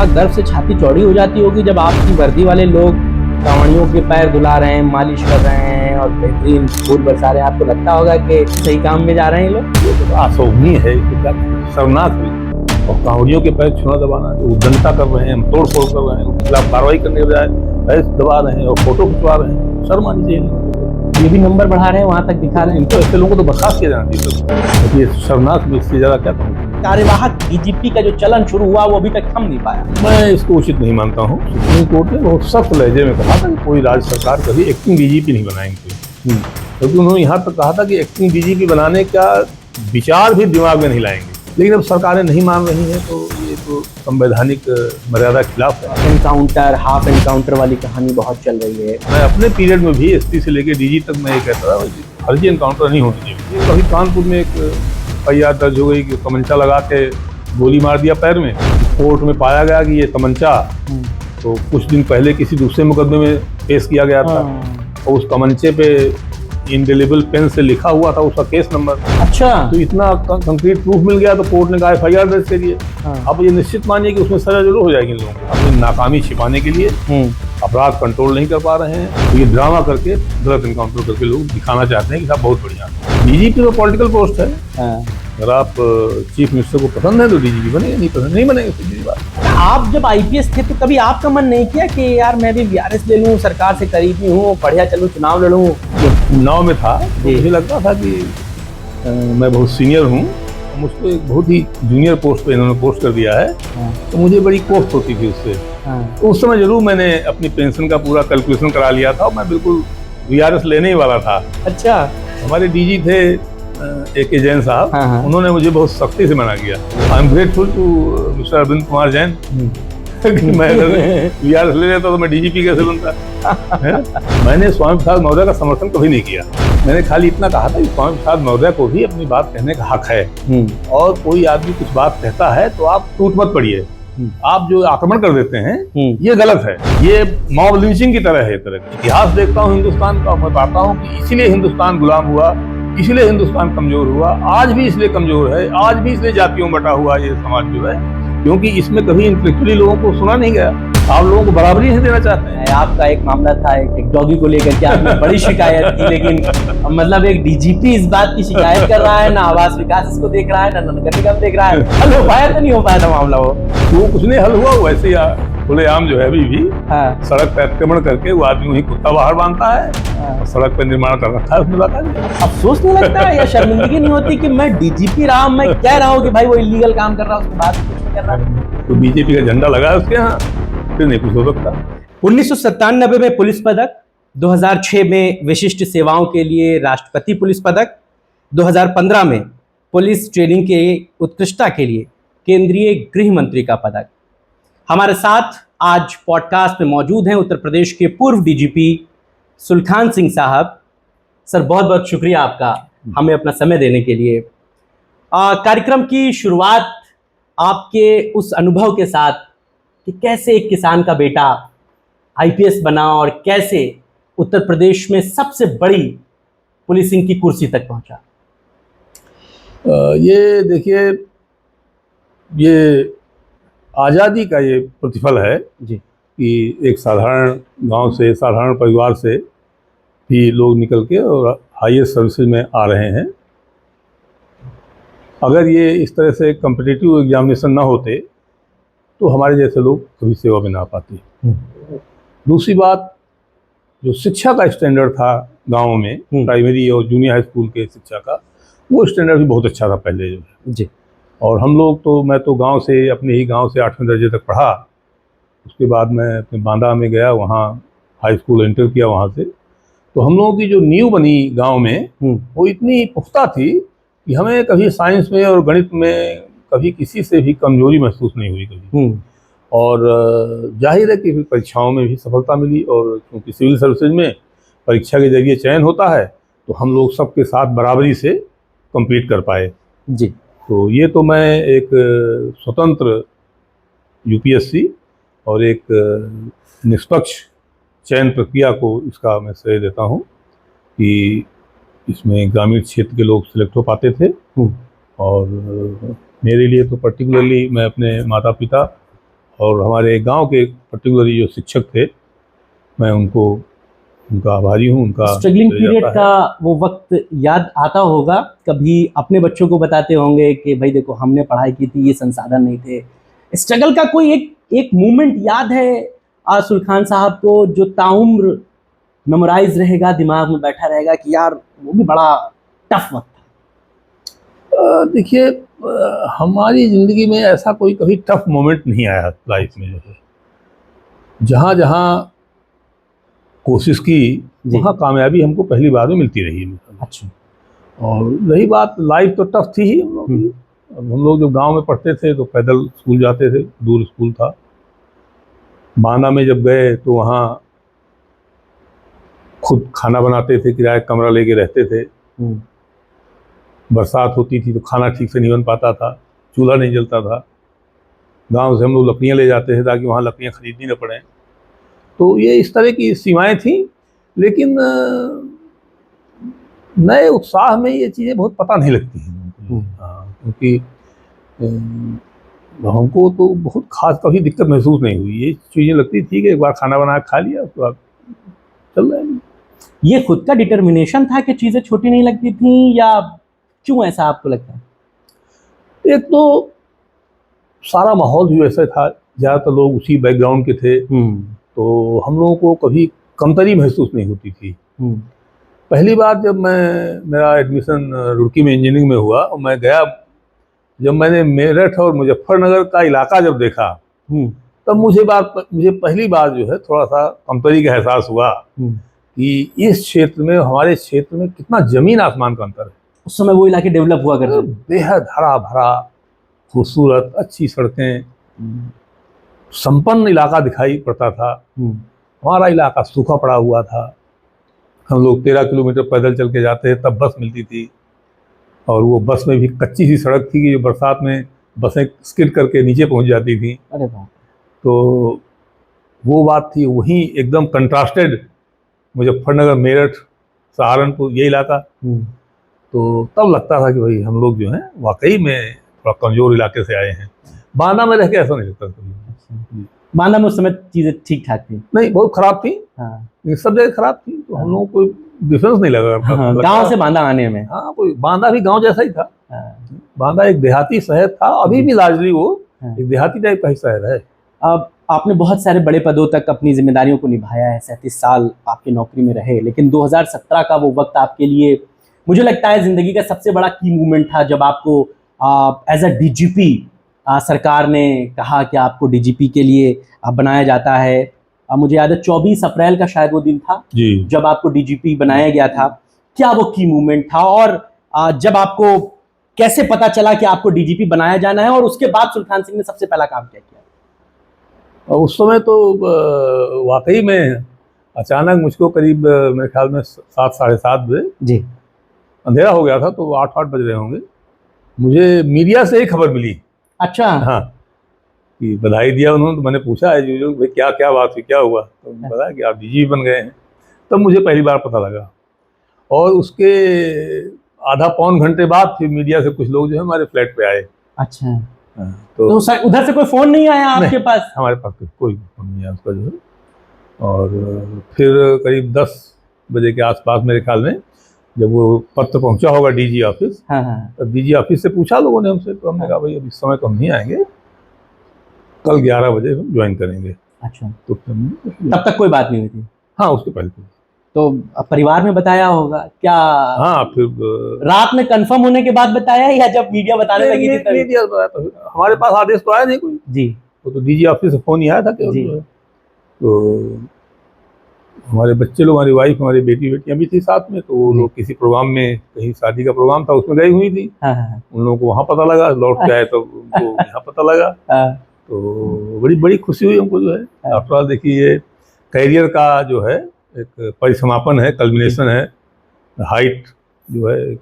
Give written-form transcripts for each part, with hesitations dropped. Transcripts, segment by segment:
बहुत गर्व से छाती चौड़ी हो जाती होगी जब आपकी वर्दी वाले लोग कांवड़ियों के पैर धुला रहे हैं, मालिश कर रहे हैं और बेहतरीन फूल बरसा रहे हैं। आपको लगता होगा कि सही काम में जा रहे हैं ये लोग? ये तो अशोभनीय है, शर्मनाक है। और कांवड़ियों के पैर छूना दबाना, जो उद्दंडता कर रहे हैं, तोड़ फोड़ कर रहे हैं, उनके खिलाफ कार्रवाई करने के बजाय पैर दबा रहे हैं और फोटो खिंचवा रहे हैं, शर्म आनी चाहिए। ये भी नंबर बढ़ा रहे हैं, वहां तक दिखा रहे हैं। इनको ऐसे लोगों को तो बर्खास्त किया जाना चाहिए। ये शर्मनाक, इससे ज्यादा क्या कहूँ। कार्यवाहक डीजीपी का जो चलन शुरू हुआ वो अभी तक थम नहीं पाया। मैं इसको उचित नहीं मानता हूँ। सुप्रीम कोर्ट ने बहुत सख्त लहजे में कहा था कि कोई राज्य सरकार कभी एक्टिंग डीजीपी नहीं बनाएंगे, क्योंकि उन्होंने यहाँ तक कहा था कि एक्टिंग डीजीपी बनाने का विचार भी दिमाग में नहीं लाएंगे। लेकिन अब सरकारें नहीं मान रही हैं, तो ये तो संवैधानिक मर्यादा के खिलाफ है। एनकाउंटर, हाफ एनकाउंटर वाली कहानी बहुत चल रही है। मैं अपने पीरियड में भी एसपी से लेकर डीजी तक मैं ये कहता था फर्जी एनकाउंटर नहीं होनी चाहिए। कभी कानपुर में एक एफआईआर दर्ज हो गई कि तमंचा लगा के गोली मार दिया पैर में। कोर्ट में पाया गया कि ये तमंचा तो कुछ दिन पहले किसी दूसरे मुकदमे में पेश किया गया था और उस तमंचे पे इंडेलिबल पेन से लिखा हुआ था उसका केस नंबर। अच्छा, तो इतना कंक्रीट प्रूफ मिल गया तो कोर्ट ने कहा एफआईआर दर्ज करिए। अब ये निश्चित मानिए कि उसमें सजा जरूर हो जाएगी इन लोगों को। अपनी नाकामी छिपाने के लिए अपराध कंट्रोल नहीं कर पा रहे हैं, तो ये ड्रामा करके गलत एनकाउंटर करके लोग दिखाना चाहते हैं कि साहब बहुत बढ़िया। डीजीपी तो पॉलिटिकल पोस्ट है। अगर आप चीफ मिनिस्टर को पसंद है तो डीजीपी बनेंगे, नहीं पसंद नहीं बनेंगे, सीधी बात। आप जब आईपीएस थे तो कभी आपका मन नहीं किया कि यार मैं भी वीआरएस ले लूं, सरकार से करीबी हूँ, बढ़िया चलूं, चुनाव लड़ूं? चुनाव में था तो मुझे लगता था कि मैं बहुत सीनियर हूँ, मुझको एक बहुत ही जूनियर पोस्ट पे इन्होंने पोस्ट कर दिया है, तो मुझे बड़ी कोफ्त होती थी उससे। तो उस समय जरूर मैंने अपनी पेंशन का पूरा कैलकुलेशन करा लिया था और मैं बिल्कुल वीआरएस लेने ही वाला था। अच्छा। हमारे डीजी थे AK जैन साहब, उन्होंने मुझे बहुत सख्ती से मना किया। I am grateful to mister Arvind Kumar Jain कि मैं वीआरएस ले लेता तो मैं डीजीपी कैसे बनता। मैंने स्वामी प्रसाद महोदय का समर्थन कभी नहीं किया। मैंने खाली इतना कहा था कि स्वामी प्रसाद महोदय को भी अपनी बात कहने का हक है, और कोई आदमी कुछ बात कहता है तो आप टूट मत पड़िए। आप जो आक्रमण कर देते हैं ये गलत है, ये मॉब लिंचिंग की तरह है। इतिहास देखता हूँ हिंदुस्तान का, मैं पाता हूँ कि इसीलिए हिंदुस्तान गुलाम हुआ, इसीलिए हिंदुस्तान कमजोर हुआ, आज भी इसलिए कमजोर है, आज भी इसलिए जातियों में बटा हुआ ये समाज जो है, क्योंकि इसमें कभी इंटेलेक्चुअली लोगों को सुना नहीं गया। आप लोगों को बराबरी नहीं देना चाहते हैं। आपका एक मामला था एक डॉगी को लेकर के आपने बड़ी शिकायत की, लेकिन मतलब एक डीजीपी इस बात की शिकायत कर रहा है, ना आवास विकास इसको देख रहा है, ना नगर निगम देख रहा है। हल हो पाया तो नहीं हो पाया था मामला? वो कुछ नहीं हल हुआ। वैसे ही खुलेआम जो है अभी भी सड़क पर अतिक्रमण करके वो आदमी वही कुत्ता बाहर बांधता है और सड़क पर निर्माण कर रखा है। उसमें बात अफसोस नहीं लगता है या शर्मिंदगी नहीं होती कि मैं डीजीपी रहा, मैं कह रहा हूँ कि भाई वो इलीगल काम कर रहा है, उसके बाद कुछ नहीं कर रहा? तो बीजेपी का झंडा लगा है उसके यहाँ, फिर नहीं कुछ हो सकता। 1997 में पुलिस पदक, 2006 में विशिष्ट सेवाओं के लिए राष्ट्रपति पुलिस पदक, 2015 में पुलिस ट्रेनिंग के उत्कृष्टता के लिए केंद्रीय गृह मंत्री का पदक। हमारे साथ आज पॉडकास्ट में मौजूद हैं उत्तर प्रदेश के पूर्व डीजीपी सुलखान सिंह साहब। सर बहुत बहुत शुक्रिया आपका हमें अपना समय देने के लिए। कार्यक्रम की शुरुआत आपके उस अनुभव के साथ कि कैसे एक किसान का बेटा आईपीएस बना और कैसे उत्तर प्रदेश में सबसे बड़ी पुलिसिंग की कुर्सी तक पहुंचा। ये देखिए, ये आज़ादी का ये प्रतिफल है जी, कि एक साधारण गांव से, साधारण परिवार से भी लोग निकल के और हाईएस्ट सर्विसेज में आ रहे हैं। अगर ये इस तरह से कॉम्पिटिटिव एग्जामिनेशन ना होते तो हमारे जैसे लोग कभी सेवा में ना पाते। दूसरी बात, जो शिक्षा का स्टैंडर्ड था गाँव में, प्राइमरी और जूनियर हाई स्कूल के शिक्षा का, वो स्टैंडर्ड भी बहुत अच्छा था पहले जो है जी। और हम लोग तो, मैं तो गांव से, अपने ही गांव से 8वें दर्जे तक पढ़ा। उसके बाद मैं अपने बांदा में गया, वहाँ हाई स्कूल एंटर किया वहाँ से। तो हम लोगों की जो नींव बनी गांव में वो इतनी पुख्ता थी कि हमें कभी साइंस में और गणित में कभी किसी से भी कमजोरी महसूस नहीं हुई कभी। और जाहिर है कि फिर परीक्षाओं में भी सफलता मिली, और क्योंकि सिविल सर्विसेज में परीक्षा के जरिए चयन होता है तो हम लोग सबके साथ बराबरी से कम्पीट कर पाए जी। तो ये तो मैं एक स्वतंत्र यूपीएससी और एक निष्पक्ष चयन प्रक्रिया को इसका मैं श्रेय देता हूँ कि इसमें ग्रामीण क्षेत्र के लोग सिलेक्ट हो पाते थे। और मेरे लिए तो पर्टिकुलरली मैं अपने माता पिता और हमारे गांव के पर्टिकुलरली जो शिक्षक थे, मैं उनका आभारी हूँ। उनका स्ट्रगलिंग श्रेय पीरियड जाता है। का वो वक्त याद आता होगा, कभी अपने बच्चों को बताते होंगे कि भाई देखो हमने पढ़ाई की थी, ये संसाधन नहीं थे। स्ट्रगल का कोई एक मोमेंट याद है आसुल खान साहब को जो ताउम्र मेमोराइज रहेगा, दिमाग में बैठा रहेगा कि यार वो भी बड़ा टफ वक्त देखिए, हमारी ज़िंदगी में ऐसा कोई कभी टफ मोमेंट नहीं आया लाइफ में। जो है जहाँ जहाँ कोशिश की जी। वहाँ कामयाबी हमको पहली बार में मिलती रही है। अच्छा। और रही बात, लाइफ तो टफ थी ही हम लोग की। अब हम लोग जब गांव में पढ़ते थे तो पैदल स्कूल जाते थे, दूर स्कूल था। बांदा में जब गए तो वहाँ खुद खाना बनाते थे, किराए का कमरा लेके रहते थे। बरसात होती थी तो खाना ठीक से नहीं बन पाता था, चूल्हा नहीं जलता था। गांव से हम लोग लकड़ियाँ ले जाते थे ताकि वहाँ लकड़ियाँ खरीदनी न पड़े। तो ये इस तरह की सीमाएं थी, लेकिन नए उत्साह में ये चीज़ें बहुत पता नहीं लगती हैं। हाँ, क्योंकि हमको तो बहुत खास कभी दिक्कत महसूस नहीं हुई। ये चीज़ें लगती थी कि एक बार खाना बना खा लिया, उसके बाद चल रहे हैं। ये खुद का डिटर्मिनेशन था कि चीज़ें छोटी नहीं लगती थी, या क्यों ऐसा आपको लगता है? एक तो सारा माहौल भी वैसा था, ज़्यादातर लोग उसी बैकग्राउंड के थे, तो हम लोगों को कभी कमतरी महसूस नहीं होती थी। पहली बार जब मेरा एडमिशन रुड़की में इंजीनियरिंग में हुआ और मैं गया, जब मैंने मेरठ और मुजफ्फरनगर का इलाका जब देखा, तब मुझे पहली बार जो है थोड़ा सा कमतरी का एहसास हुआ कि इस क्षेत्र में, हमारे क्षेत्र में कितना जमीन आसमान का अंतर है। उस समय वो इलाके डेवलप हुआ करते थे, बेहद हरा भरा, खूबसूरत, अच्छी सड़कें, संपन्न इलाका दिखाई पड़ता था। हमारा इलाका सूखा पड़ा हुआ था। हम लोग 13 किलोमीटर पैदल चल के जाते थे, तब बस मिलती थी, और वो बस में भी कच्ची सी सड़क थी कि जो बरसात में बसें स्किड करके नीचे पहुंच जाती थी। अरे वाह। तो वो बात थी। वहीं एकदम कंट्रास्टेड मुजफ्फरनगर, मेरठ, सहारनपुर, ये इलाका। तो तब लगता था कि भाई हम लोग जो हैं वाकई में थोड़ा कमज़ोर इलाके से आए हैं। बांदा में रह के ऐसा नहीं लगता था। बांदा में उस समय चीज़ें ठीक ठाक थी? नहीं, बहुत ख़राब थी। हाँ, सब जगह ख़राब थी, तो हम लोगों को कोई डिफरेंस नहीं लगा। हाँ, गांव से बांदा आने में। हाँ, कोई बांदा भी गांव जैसा ही था। हाँ। बांदा एक देहाती शहर था, अभी भी लार्जली वो एक देहाती टाइप का ही शहर है। अब आपने बहुत सारे बड़े पदों तक अपनी जिम्मेदारियों को निभाया है, 37 साल आपकी नौकरी में रहे, लेकिन 2017 का वो वक्त आपके लिए मुझे लगता है ज़िंदगी का सबसे बड़ा की मूवमेंट था, जब आपको एज अ डीजीपी सरकार ने कहा कि आपको डीजीपी के लिए बनाया जाता है। मुझे याद है 24 अप्रैल का शायद वो दिन था जी, जब आपको डीजीपी बनाया गया था। क्या वो की मूवमेंट था, और जब आपको कैसे पता चला कि आपको डीजीपी बनाया जाना है, और उसके बाद सुल्तान सिंह ने सबसे पहला काम क्या किया? और उस समय तो वाकई में अचानक मुझको करीब मेरे ख्याल में 7 साढ़े 7 बजे, जी, अंधेरा हो गया था, तो 8 बज रहे होंगे, मुझे मीडिया से ही खबर मिली। अच्छा। हाँ, कि बधाई दिया उन्होंने। तो मैंने पूछा है जो भाई क्या बात हुई, क्या हुआ? तो बताया कि आप डीजीपी बन गए हैं। तब मुझे पहली बार पता लगा। और उसके आधा पौन घंटे बाद फिर मीडिया से कुछ लोग जो है हमारे फ्लैट पे आए। अच्छा। तो उधर से कोई फोन नहीं आया आपके पास? हमारे पास कोई फोन नहीं आया उसका जो है। और फिर करीब 10 बजे के आसपास मेरे ख्याल में जब वो पत्र पहुंचा होगा डीजी ऑफिस, तो डीजी ऑफिस से पूछा लोगों ने हमसे, तो हमने कहा भाई अब इस समय तो हम नहीं आएंगे, कल 11 बजे हम ज्वाइन करेंगे। अच्छा। तो तब तक कोई बात नहीं हुई थी? हाँ, उसके पहले तो परिवार में बताया होगा क्या? हाँ, फिर रात में कंफर्म होने के बाद बताया, या जब मीडिया बताने लगी थी तभी? मीडिया बताया, तो हमारे पास आदेश तो आया नहीं कोई। जी, तो डीजी ऑफिस से फोन ही आया था कि तो हमारे बच्चे लोग, हमारी वाइफ, हमारी बेटियां भी थी साथ में, तो वो लोग किसी प्रोग्राम में, कहीं शादी का प्रोग्राम था, उसमें गई हुई थी। उन लोगों को वहाँ पता लगा, लौट के आए तो उनको यहाँ पता लगा। तो बड़ी खुशी हुई हमको जो है। आफ्टर ऑल देखिए, ये कैरियर का जो है एक परिसमापन है, कल्मिनेशन है। हाइट जो है,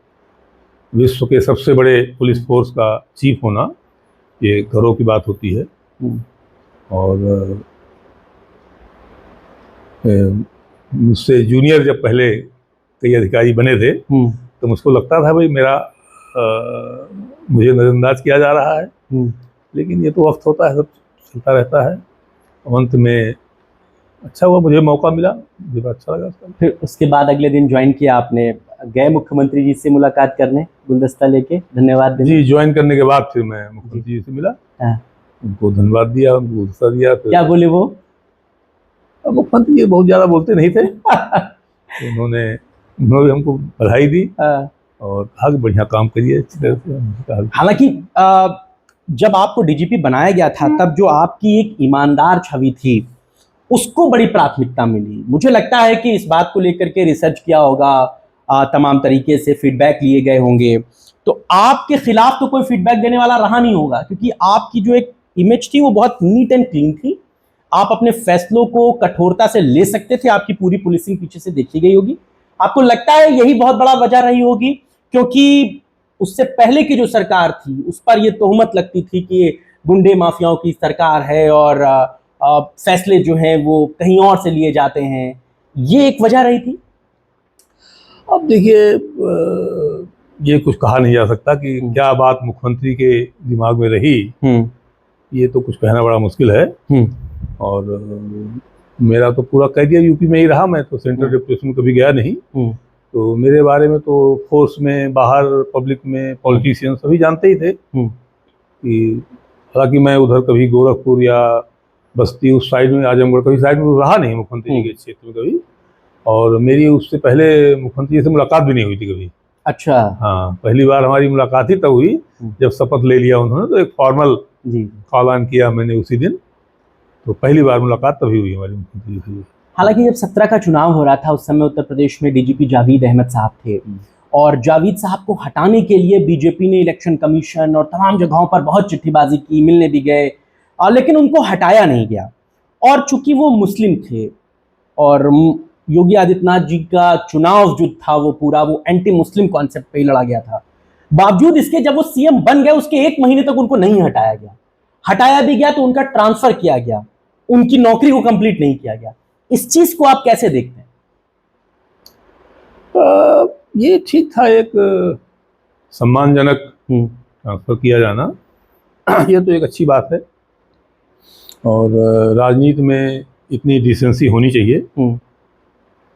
विश्व के सबसे बड़े पुलिस फोर्स का चीफ होना, ये गर्व की बात होती है। और मुझसे जूनियर जब पहले कई अधिकारी बने थे, तो मुझको लगता था भाई मुझे नज़रअंदाज किया जा रहा है। लेकिन ये तो वक्त होता है, सब चलता रहता है। अंत में अच्छा हुआ, मुझे मौका मिला, मुझे बड़ा अच्छा लगा उसका। फिर उसके बाद अगले दिन ज्वाइन किया आपने, गए मुख्यमंत्री जी से मुलाकात करने गुलदस्ता लेके, धन्यवाद देने? जी, ज्वाइन करने के बाद फिर मैं मुख्यमंत्री जी से मिला, हाँ। उनको धन्यवाद दिया, उनको गुलदस्ता दिया। फिर क्या बोले वो? अब मुख्यमंत्री जी बहुत ज़्यादा बोलते नहीं थे। तो उन्होंने हमको बधाई दी हाँ। और कहा कि बढ़िया काम करिए अच्छी तरह से। हमने कहा हालांकि जब आपको डीजीपी बनाया गया था तब जो आपकी एक ईमानदार छवि थी उसको बड़ी प्राथमिकता मिली। मुझे लगता है कि इस बात को लेकर के रिसर्च किया होगा, तमाम तरीके से फीडबैक लिए गए होंगे, तो आपके खिलाफ तो कोई फीडबैक देने वाला रहा नहीं होगा, क्योंकि आपकी जो एक इमेज थी वो बहुत नीट एंड क्लीन थी। आप अपने फैसलों को कठोरता से ले सकते थे, आपकी पूरी पुलिसिंग पीछे से देखी गई होगी। आपको लगता है यही बहुत बड़ा वजह रही होगी, क्योंकि उससे पहले की जो सरकार थी उस पर ये तोहमत लगती थी कि ये गुंडे माफियाओं की सरकार है और फैसले जो हैं वो कहीं और से लिए जाते हैं, ये एक वजह रही थी? अब देखिए, ये कुछ कहा नहीं जा सकता कि क्या बात मुख्यमंत्री के दिमाग में रही, ये तो कुछ कहना बड़ा मुश्किल है। और मेरा तो पूरा करियर यूपी में ही रहा, मैं तो सेंट्रल डिप्यूटेशन में कभी गया नहीं। तो मेरे बारे में तो फोर्स में, बाहर पब्लिक में, पॉलिटिशियन सभी जानते ही थे कि हालांकि मैं उधर कभी गोरखपुर या बस्ती उस साइड में, आजमगढ़ कभी साइड में रहा नहीं मुख्यमंत्री जी के क्षेत्र में कभी। और मेरी उससे पहले मुख्यमंत्री जी से मुलाकात भी नहीं हुई थी कभी। अच्छा। हाँ, पहली बार हमारी मुलाकात ही तब हुई जब शपथ ले लिया उन्होंने, तो एक फॉर्मल ऐलान किया मैंने उसी दिन, तो पहली बार मुलाकात तभी हुई हमारी मुख्यमंत्री जी से। हालांकि जब 17 का चुनाव हो रहा था उस समय उत्तर प्रदेश में डीजीपी जावेद अहमद साहब थे, और जावेद साहब को हटाने के लिए बीजेपी ने इलेक्शन कमीशन और तमाम जगहों पर बहुत चिट्ठीबाजी की, मिलने भी गए, लेकिन उनको हटाया नहीं गया। और चूंकि वो मुस्लिम थे और योगी आदित्यनाथ जी का चुनाव जो था वो पूरा वो एंटी मुस्लिम कॉन्सेप्ट पे ही लड़ा गया था, बावजूद इसके जब वो सीएम बन गए उसके 1 महीने तक उनको नहीं हटाया गया। हटाया भी गया तो उनका ट्रांसफर किया गया, उनकी नौकरी को कंप्लीट नहीं किया गया। इस चीज को आप कैसे देखते हैं? ये ठीक था, एक सम्मानजनक ट्रांसफर किया जाना, ये तो एक अच्छी बात है। और राजनीति में इतनी डिसेंसी होनी चाहिए,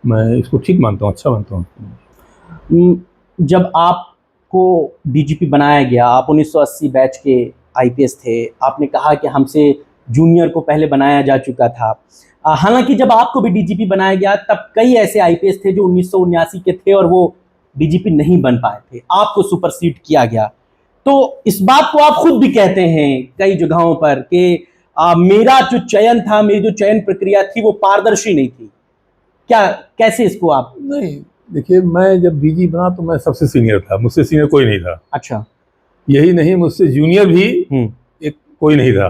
मैं इसको ठीक मानता हूँ, अच्छा मानता हूँ। जब आपको डीजीपी बनाया गया, आप 1980 बैच के आईपीएस थे, आपने कहा कि हमसे जूनियर को पहले बनाया जा चुका था। हालांकि जब आपको भी डीजीपी बनाया गया तब कई ऐसे आईपीएस थे जो 1979 के थे और वो डीजीपी नहीं बन पाए थे, आपको सुपरसीड किया गया। तो इस बात को आप खुद भी कहते हैं कई जगहों पर कि मेरा जो चयन था, मेरी जो चयन प्रक्रिया थी वो पारदर्शी नहीं थी। क्या, कैसे इसको आप? नहीं, देखिए, मैं जब डीजी बना तो मैं सबसे सीनियर था, मुझसे सीनियर कोई नहीं था। अच्छा। यही नहीं, मुझसे जूनियर भी एक कोई नहीं था।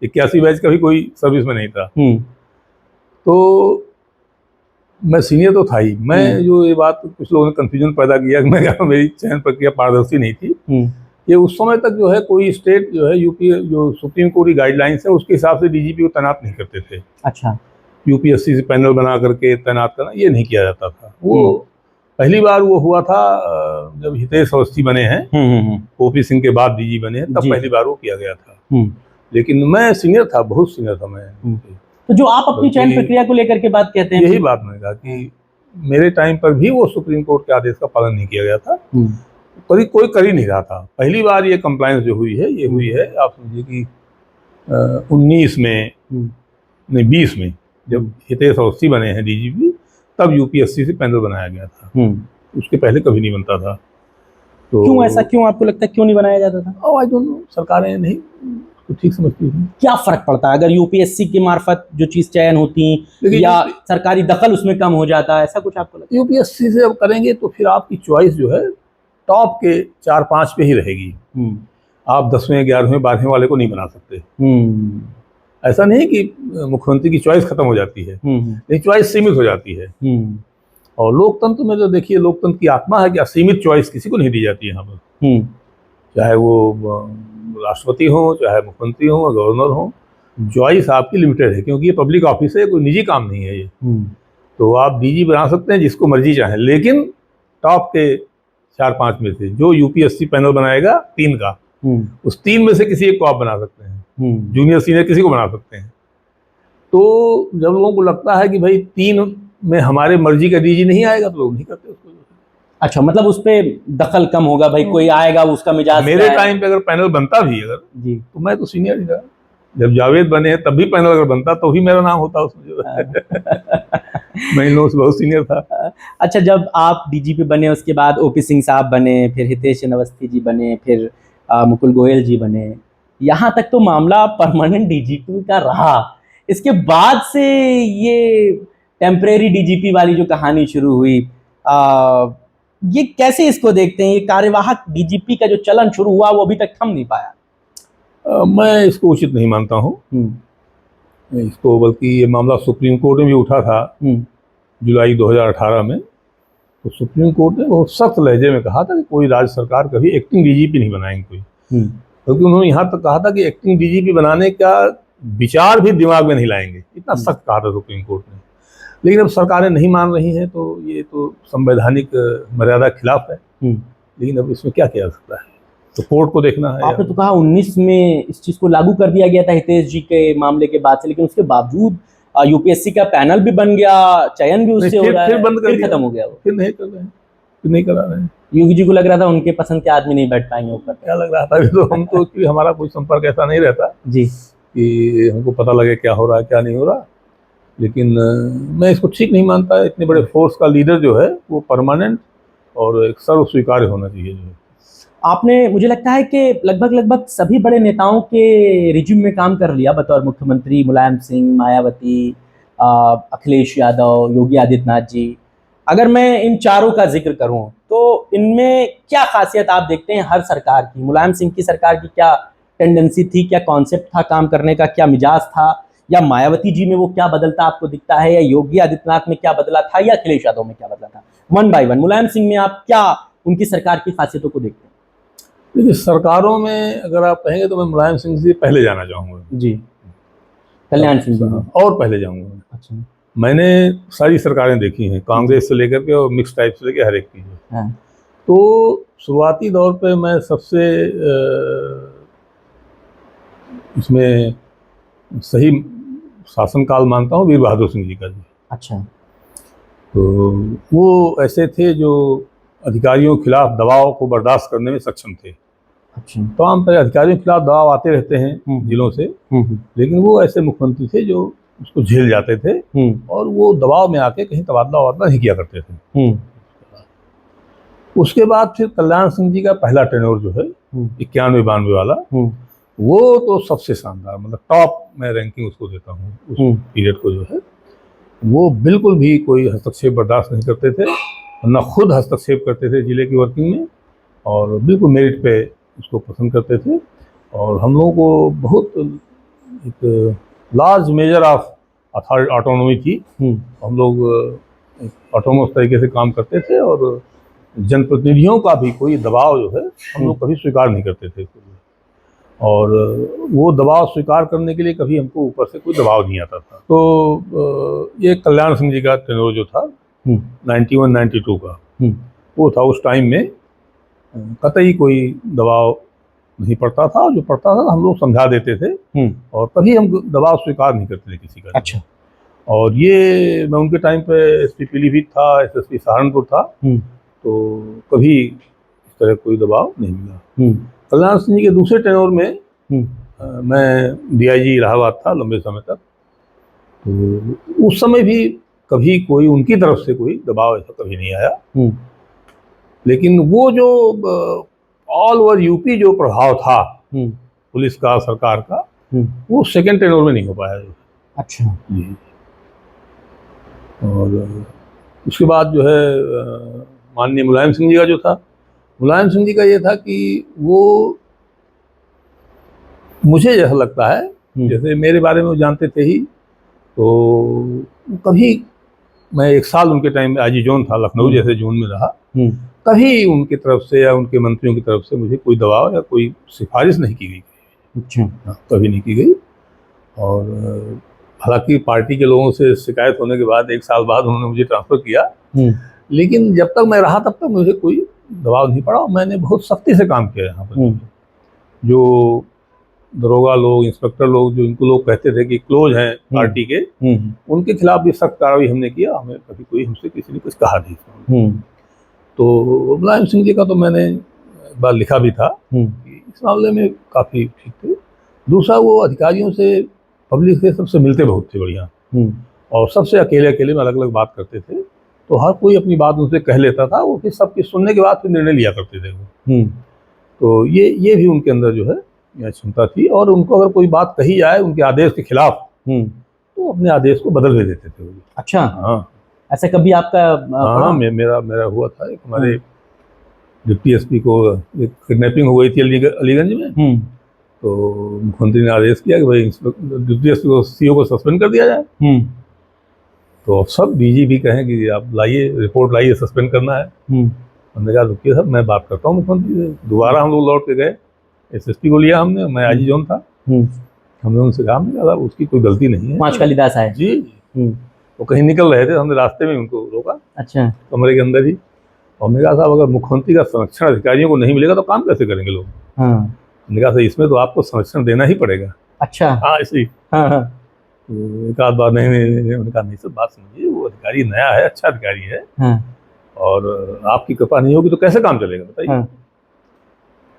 81 बैच का भी कोई सर्विस में नहीं था। तो मैं सीनियर तो था ही। मैं जो ये बात कुछ लोगों ने कंफ्यूजन पैदा किया कि मैं क्या, मेरी चयन प्रक्रिया पारदर्शी नहीं थी, ये उस समय तक जो है कोई स्टेट जो है यूपी, जो सुप्रीम कोर्ट की गाइडलाइंस है उसके हिसाब से डीजीपी को तैनात नहीं करते थे। अच्छा। यूपीएससी से पैनल बना करके तैनात करना, ये नहीं किया जाता था। वो पहली बार वो हुआ था जब हितेश अवस्थी बने हैं, ओपी सिंह के बाद डीजी बने हैं, तब पहली बार वो किया गया था। लेकिन मैं सीनियर था, बहुत सीनियर था मैं। तो जो आप अपनी चयन प्रक्रिया को लेकर के बात कहते हैं, यही बात मैंने कहा कि मेरे टाइम पर भी वो सुप्रीम कोर्ट के आदेश का पालन नहीं किया गया था, कोई कर ही नहीं रहा था। पहली बार ये कंप्लायंस जो हुई है, ये हुई है आप समझिए कि 19 में नहीं 20 में जब हितेश अवस्थी बने हैं डीजीपी, तब यूपीएससी से पैनल बनाया गया था। उसके पहले कभी नहीं बनता था। तो क्यों ऐसा, क्यों आपको लगता है क्यों नहीं बनाया जाता था? आई डोंट नो, सरकारें नहीं तो ठीक समझती थी। क्या फर्क पड़ता है अगर यूपीएससी की मार्फत जो चीज चयन होती या सरकारी दखल उसमें कम हो जाता है, ऐसा कुछ आपको लगता है? यूपीएससी से अब करेंगे तो फिर आपकी चॉइस जो है टॉप के 4-5 पे ही रहेगी। आप 10वें 11वें 12वें वाले को नहीं बना सकते। ऐसा नहीं कि मुख्यमंत्री की चॉइस खत्म हो जाती है, लेकिन चॉइस सीमित हो जाती है। और लोकतंत्र में तो देखिए, लोकतंत्र की आत्मा है कि असीमित चॉइस किसी को नहीं दी जाती है यहाँ पर, चाहे वो राष्ट्रपति हो, चाहे मुख्यमंत्री हो, गवर्नर हो। चॉइस आपकी लिमिटेड है, क्योंकि ये पब्लिक ऑफिस है, कोई निजी काम नहीं है ये। तो आप डीजी बना सकते हैं जिसको मर्जी चाहें, लेकिन टॉप के 4-5 में से जो यूपीएससी पैनल बनाएगा 3 का, उस 3 में से किसी एक को आप बना सकते हैं। जूनियर सीनियर किसी को बना सकते हैं। तो जब लोगों को लगता है कि भाई 3 में हमारे मर्जी का डीजी नहीं आएगा तो लोग नहीं करते उसको। अच्छा, मतलब उस पे दखल कम होगा, भाई कोई आएगा उसका मिजाज मेरे टाइम पे अगर पैनल बनता भी अगर जी, तो मैं तो सीनियर ही था। जब जावेद बने तब भी पैनल अगर बनता तो ही मेरा नाम होता उसमें मैं इन लोगों से बहुत सीनियर था। अच्छा, जब आप डीजीपी बने उसके बाद ओपी सिंह साहब बने, फिर हितेश अवस्थी जी बने, फिर मुकुल गोयल जी बने, यहाँ तक तो मामला परमानेंट डीजीपी का रहा। इसके बाद से ये टेम्परेरी डीजीपी वाली जो कहानी शुरू हुई, ये कैसे इसको देखते हैं? ये कार्यवाहक डीजीपी का जो चलन शुरू हुआ वो अभी तक थम नहीं पाया। मैं इसको उचित नहीं मानता हूँ इसको, बल्कि ये मामला सुप्रीम कोर्ट में भी उठा था जुलाई 2018 में। तो सुप्रीम कोर्ट ने बहुत सख्त लहजे में कहा था कि कोई राज्य सरकार कभी एक्टिंग डीजीपी नहीं बनाएंगे कोई, क्योंकि उन्होंने यहाँ तक कहा था कि एक्टिंग डीजीपी बनाने का विचार भी दिमाग में नहीं लाएंगे, इतना सख्त कहा था सुप्रीम कोर्ट ने। लेकिन अब सरकारें नहीं मान रही हैं तो ये तो संवैधानिक मर्यादा के खिलाफ है। लेकिन अब इसमें क्या किया जा सकता है, तो कोर्ट को देखना है। आपने तो कहा 19 में इस चीज को लागू कर दिया गया था हितेश जी के मामले के बाद से, लेकिन उसके बावजूद यूपीएससी का पैनल भी बन गया, चयन भी उससे हो रहा है, फिर खत्म हो गया वो, फिर नहीं कर रहे हैं, फिर नहीं करा रहे हैं। योगी जी को लग रहा था उनके पसंद के आदमी नहीं बैठ पाएंगे ऊपर। क्या लग रहा था अभी तो हम तो कि हमारा कोई संपर्क ऐसा नहीं रहता जी कि हमको पता लगे क्या हो रहा है क्या नहीं हो रहा। लेकिन मैं इसको ठीक नहीं मानता। इतने बड़े फोर्स का लीडर जो है वो परमानेंट और एक सर्व स्वीकार्य होना चाहिए जो है। आपने, मुझे लगता है कि लगभग सभी बड़े नेताओं के रिज्यूम में काम कर लिया बतौर मुख्यमंत्री, मुलायम सिंह, मायावती, अखिलेश यादव, योगी आदित्यनाथ जी। अगर मैं इन चारों का जिक्र करूं तो इनमें क्या खासियत आप देखते हैं हर सरकार की? मुलायम सिंह की सरकार की क्या टेंडेंसी थी, क्या कॉन्सेप्ट था काम करने का, क्या मिजाज था, या मायावती जी में वो क्या बदलता आपको दिखता है, या योगी आदित्यनाथ में क्या बदला था, या अखिलेश यादव में क्या बदला था? 1 बाय 1 मुलायम सिंह में आप क्या उनकी सरकार की खासियतों को देखते हैं? देखिए, सरकारों में अगर आप कहेंगे तो मैं मुलायम सिंह से पहले जाना चाहूँगा जी, कल्याण सिंह जी और पहले जाऊँगा। अच्छा, मैंने सारी सरकारें देखी हैं, कांग्रेस से लेकर के और मिक्स टाइप से लेकर हर एक की। हाँ। तो शुरुआती दौर पे मैं सबसे इसमें सही शासनकाल मानता हूँ वीर बहादुर सिंह जी का जी। अच्छा, तो वो ऐसे थे जो अधिकारियों के खिलाफ दबाव को बर्दाश्त करने में सक्षम थे। अच्छा, तमाम तरह अधिकारियों के खिलाफ दबाव आते रहते हैं जिलों से, लेकिन वो ऐसे मुख्यमंत्री थे जो उसको झेल जाते थे और वो दबाव में आके कहीं तबादला वबादला नहीं किया करते थे। उसके बाद फिर कल्याण सिंह जी का पहला टेन्योर जो है 91-92 वाला, वो तो सबसे शानदार, मतलब टॉप मैं रैंकिंग उसको देता हूँ उस पीरियड को जो है। वो बिल्कुल भी कोई हस्तक्षेप बर्दाश्त नहीं करते थे, न खुद हस्तक्षेप करते थे जिले की वर्किंग में, और बिल्कुल मेरिट पे उसको पसंद करते थे। और हम लोगों को बहुत एक लार्ज मेजर ऑफ ऑटोनॉमी थी। हम लोग ऑटोनोमस तरीके से काम करते थे और जनप्रतिनिधियों का भी कोई दबाव जो है हम लोग कभी स्वीकार नहीं करते थे। और वो दबाव स्वीकार करने के लिए कभी हमको ऊपर से कोई दबाव नहीं आता था। तो ये कल्याण सिंह जी का टेन्योर जो था 91-92 का, वो था उस टाइम में कतई कोई दबाव नहीं पड़ता था, और जो पड़ता था हम लोग समझा देते थे और कभी हम दबाव स्वीकार नहीं करते थे किसी का। अच्छा। और ये मैं उनके टाइम पे एसपी पीलीभीत था, एसएसपी सहारनपुर था, तो कभी इस तरह कोई दबाव नहीं मिला। कल्याण सिंह जी के दूसरे टेन्योर में मैं डीआईजी इलाहाबाद था लंबे समय तक, तो उस समय भी कभी कोई उनकी तरफ से कोई दबाव ऐसा कभी नहीं आया। लेकिन वो जो ऑल ओवर यूपी जो प्रभाव था पुलिस का, सरकार का, वो सेकेंड टेन्योर में नहीं हो पाया। अच्छा जी। और उसके बाद जो है माननीय मुलायम सिंह जी का जो था, मुलायम सिंह जी का ये था कि वो, मुझे ऐसा लगता है जैसे मेरे बारे में वो जानते थे ही, तो कभी मैं 1 साल उनके टाइम में आईजी जोन था, लखनऊ जैसे जोन में रहा, कभी उनकी तरफ से या उनके मंत्रियों की तरफ से मुझे कोई दबाव या कोई सिफारिश नहीं की गई। अच्छा, कभी नहीं की गई। और हालांकि पार्टी के लोगों से शिकायत होने के बाद 1 साल बाद उन्होंने मुझे ट्रांसफ़र किया, लेकिन जब तक मैं रहा तब तक मुझे कोई दबाव नहीं पड़ा। मैंने बहुत सख्ती से काम किया यहाँ पर। जो दरोगा लोग, इंस्पेक्टर लोग, जो इनको लोग कहते थे कि क्लोज हैं पार्टी के, उनके खिलाफ भी सख्त कार्रवाई हमने किया। हमें कभी कोई हमसे किसी ने कुछ कहा नहीं। तो मुलायम सिंह जी का तो मैंने एक बार लिखा भी था कि इस मामले में काफ़ी ठीक थे। दूसरा, वो अधिकारियों से, पब्लिक से, सबसे मिलते बहुत थे बढ़िया, और सबसे अकेले अकेले में अलग अलग बात करते थे। तो हर कोई अपनी बात उनसे कह लेता था, वो फिर सबकी सुनने के बाद फिर निर्णय लिया करते थे वो। तो ये भी उनके अंदर जो है यह क्षमता थी। और उनको अगर कोई बात कही जाए उनके आदेश के खिलाफ, तो अपने आदेश को बदल भी देते थे वो। अच्छा, हाँ, ऐसा कभी आपका हाँ, मेरा हुआ था। एक हमारे डिप्टी एसपी को एक किडनैपिंग हो गई थी अलीगंज में। तो मुख्यमंत्री ने आदेश किया कि भाई डिप्टी एसपी को, सीओ को सस्पेंड कर दिया जाए। तो सब डीजीपी कहें कि आप लाइए, रिपोर्ट लाइए, सस्पेंड करना है। हमने कहा रुकिए साहब, मैं बात करता हूँ मुख्यमंत्री से। दोबारा हम लोग लौट के गए, एसएसपी को लिया हमने, मैं आईजी जोन था। हमने उनसे कहा, हमने कहा उसकी कोई गलती नहीं है। पांच कालिदास आए जी। वो कहीं निकल रहे थे, हमने रास्ते में उनको रोका, अच्छा, कमरे के अंदर ही। और हमने कहा साहब, अगर मुख्यमंत्री का संरक्षण अधिकारियों को नहीं मिलेगा तो काम कैसे करेंगे लोग। हमने कहा सर, इसमें तो आपको संरक्षण देना ही पड़ेगा। अच्छा, हाँ, ऐसे ही। तो एक आध बार नहीं, उन्होंने कहा नहीं सर, बात समझिए, वो अधिकारी नया है, अच्छा अधिकारी है, और आपकी कृपा नहीं होगी तो कैसे काम चलेगा बताइए।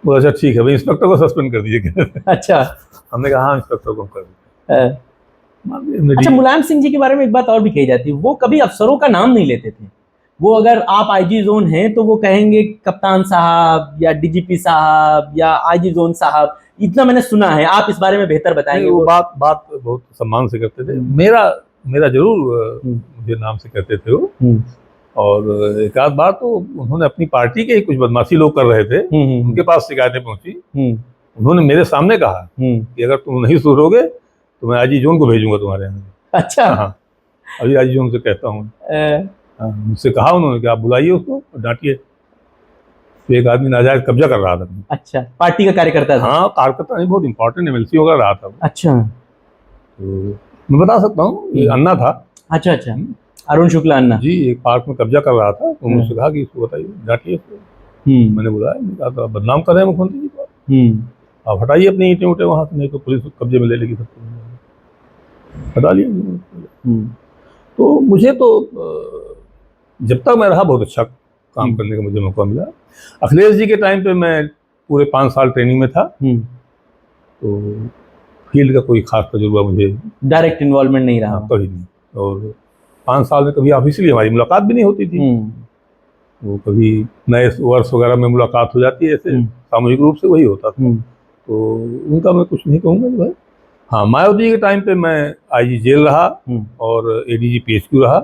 वो अच्छा ठीक है भाई, इंस्पेक्टर को सस्पेंड कर दीजिए। अच्छा, हमने कहा हाँ, इंस्पेक्टर को कर दीजिए। अच्छा, मुलायम सिंह जी के बारे में एक बात और भी कही जाती है, वो कभी अफसरों का नाम नहीं लेते थे। वो अगर आप आईजी जोन हैं तो वो कहेंगे कप्तान साहब या डीजीपी साहब या आईजी जोन साहब, इतना मैंने सुना है। आप इस बारे में बेहतर बताएंगे। वो बात बहुत सम्मान से करते थे। मेरा जरूर मुझे नाम से कहते थे वो। और एक आध बार तो उन्होंने अपनी पार्टी के ही कुछ बदमाशी लोग कर रहे थे, उनके पास शिकायतें पहुंची। उन्होंने मेरे सामने कहा कि अगर तुम नहीं सुधरोगे तो मैं आईजी जोन को भेजूंगा तुम्हारे यहाँ। अच्छा, हाँ, अभी आईजी जोन से कहता हूँ। मुझसे कहा उन्होंने कि आप बुलाइए उसको और डांटिए। तो एक आदमी नाजायज कब्जा कर रहा था। अच्छा, पार्टी का कार्यकर्ता था? हाँ, कार्यकर्ता नहीं, बहुत इंपॉर्टेंट एमएलसी वगैरह रहा था। अच्छा, तो मैं बता सकता हूँ, ये अन्ना था। अच्छा, अरुण शुक्ला अन्ना जी। एक पार्क में कब्जा कर रहा था, तो मुझसे कहा कि इसको बताइए, डांटिए इसको। मैंने बुलाया, मैंने कहा तो बदनाम कर रहे हैं मुख्यमंत्री जी को, आप हटाइए अपनी ईंटें उठे वहाँ से, नहीं तो पुलिस कब्जे में ले लेगी सबको। हटा लिया। तो मुझे तो जब तक मैं रहा बहुत अच्छा काम करने का मुझे मौका मिला। अखिलेश जी के टाइम पे मैं पूरे 5 साल ट्रेनिंग में था। तो फील्ड का कोई खास तजुर्बा मुझे, डायरेक्ट इन्वॉल्वमेंट नहीं रहा कभी नहीं। और 5 साल में कभी ऑफिशियली हमारी मुलाकात भी नहीं होती थी। वो कभी नए वर्ष वगैरह में मुलाकात हो जाती है, ऐसे सामूहिक रूप से वही होता था। तो उनका मैं कुछ नहीं कहूँगा भाई। हाँ, मायावती के टाइम पे मैं आईजी जेल रहा और एडीजी पीएचक्यू रहा।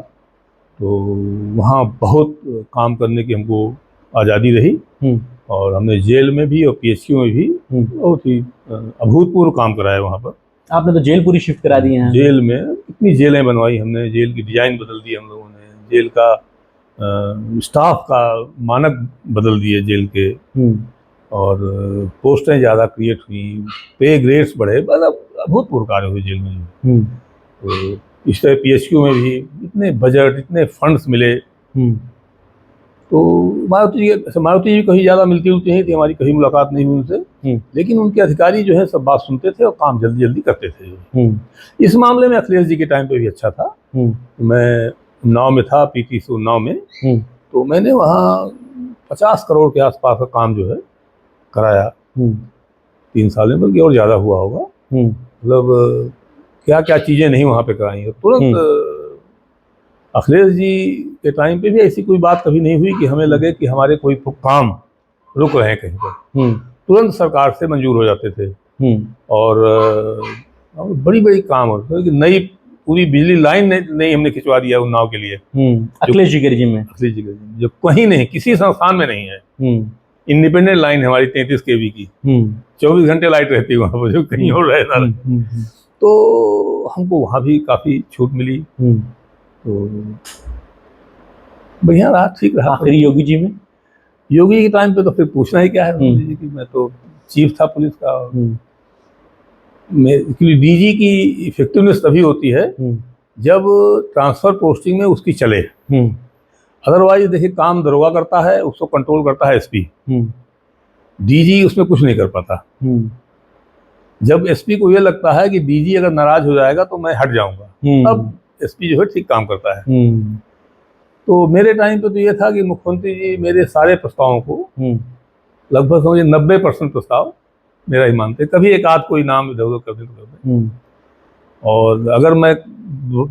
तो वहाँ बहुत काम करने की हमको आज़ादी रही, और हमने जेल में भी और पीएचक्यू में भी बहुत ही अभूतपूर्व काम कराया वहाँ पर। आपने तो जेल पूरी शिफ्ट करा दी है। जेल में कितनी जेलें बनवाई हमने, जेल की डिजाइन बदल दी हम लोगों ने, जेल का स्टाफ का मानक बदल दिए जेल के, और पोस्टें ज़्यादा क्रिएट हुई, पे ग्रेड्स बढ़े, मतलब अभूतपूर्व कार्य हुए जेल में। तो इस तरह पीएचक्यू में भी इतने बजट, इतने फंड्स मिले। तो मायावती जी कहीं ज़्यादा मिलती जुलती नहीं थी, हमारी कहीं मुलाकात नहीं हुई उनसे, लेकिन उनके अधिकारी जो है सब बात सुनते थे और काम जल्दी जल्दी करते थे। इस मामले में अखिलेश जी के टाइम पे भी अच्छा था। मैं उन्नाव में था, पीटीसी उन्नाव में, तो मैंने वहाँ 50 करोड़ के आसपास का काम जो है कराया 3 साल में, बल्कि और ज़्यादा हुआ होगा। मतलब क्या क्या चीज़ें नहीं वहाँ पे कराई। तुरंत अखिलेश जी के टाइम पे भी ऐसी कोई बात कभी नहीं हुई कि हमें लगे कि हमारे कोई काम रुक रहे हैं कहीं पर। तुरंत सरकार से मंजूर हो जाते थे। और बड़ी बड़ी काम होते, नई पूरी बिजली लाइन नहीं हमने खिंचवा दिया उन्नाव के लिए, अखिलेश जी के रिजिम में। अखिलेश जी के रिजिम जो कहीं नहीं, किसी संस्थान में नहीं है। इंडिपेंडेंट लाइन है हमारी 33 kV की, 24 घंटे लाइट रहती है वहाँ पर, जो कहीं और रहे। तो हमको वहाँ भी काफ़ी छूट मिली। तो बढ़िया रहा, ठीक रहा। आखिरी योगी जी में, योगी के टाइम पे तो फिर पूछना ही क्या है। कि मैं तो चीफ था पुलिस का। क्योंकि डीजी की इफेक्टिवनेस तभी होती है जब ट्रांसफर पोस्टिंग में उसकी चले। अदरवाइज देखिए, काम दरोगा करता है, उसको कंट्रोल करता है एसपी। डीजी उसमें कुछ नहीं कर पाता। जब एसपी को ये लगता है कि डीजी अगर नाराज हो जाएगा तो मैं हट जाऊंगा, तब एसपी जो है ठीक काम करता है। तो मेरे टाइम पे तो ये था कि मुख्यमंत्री जी मेरे सारे प्रस्तावों को, लगभग समझिए 90% प्रस्ताव मेरा ही मानते, कभी एक आध कोई नाम इधर उधर कर दे तो कर दे। और अगर मैं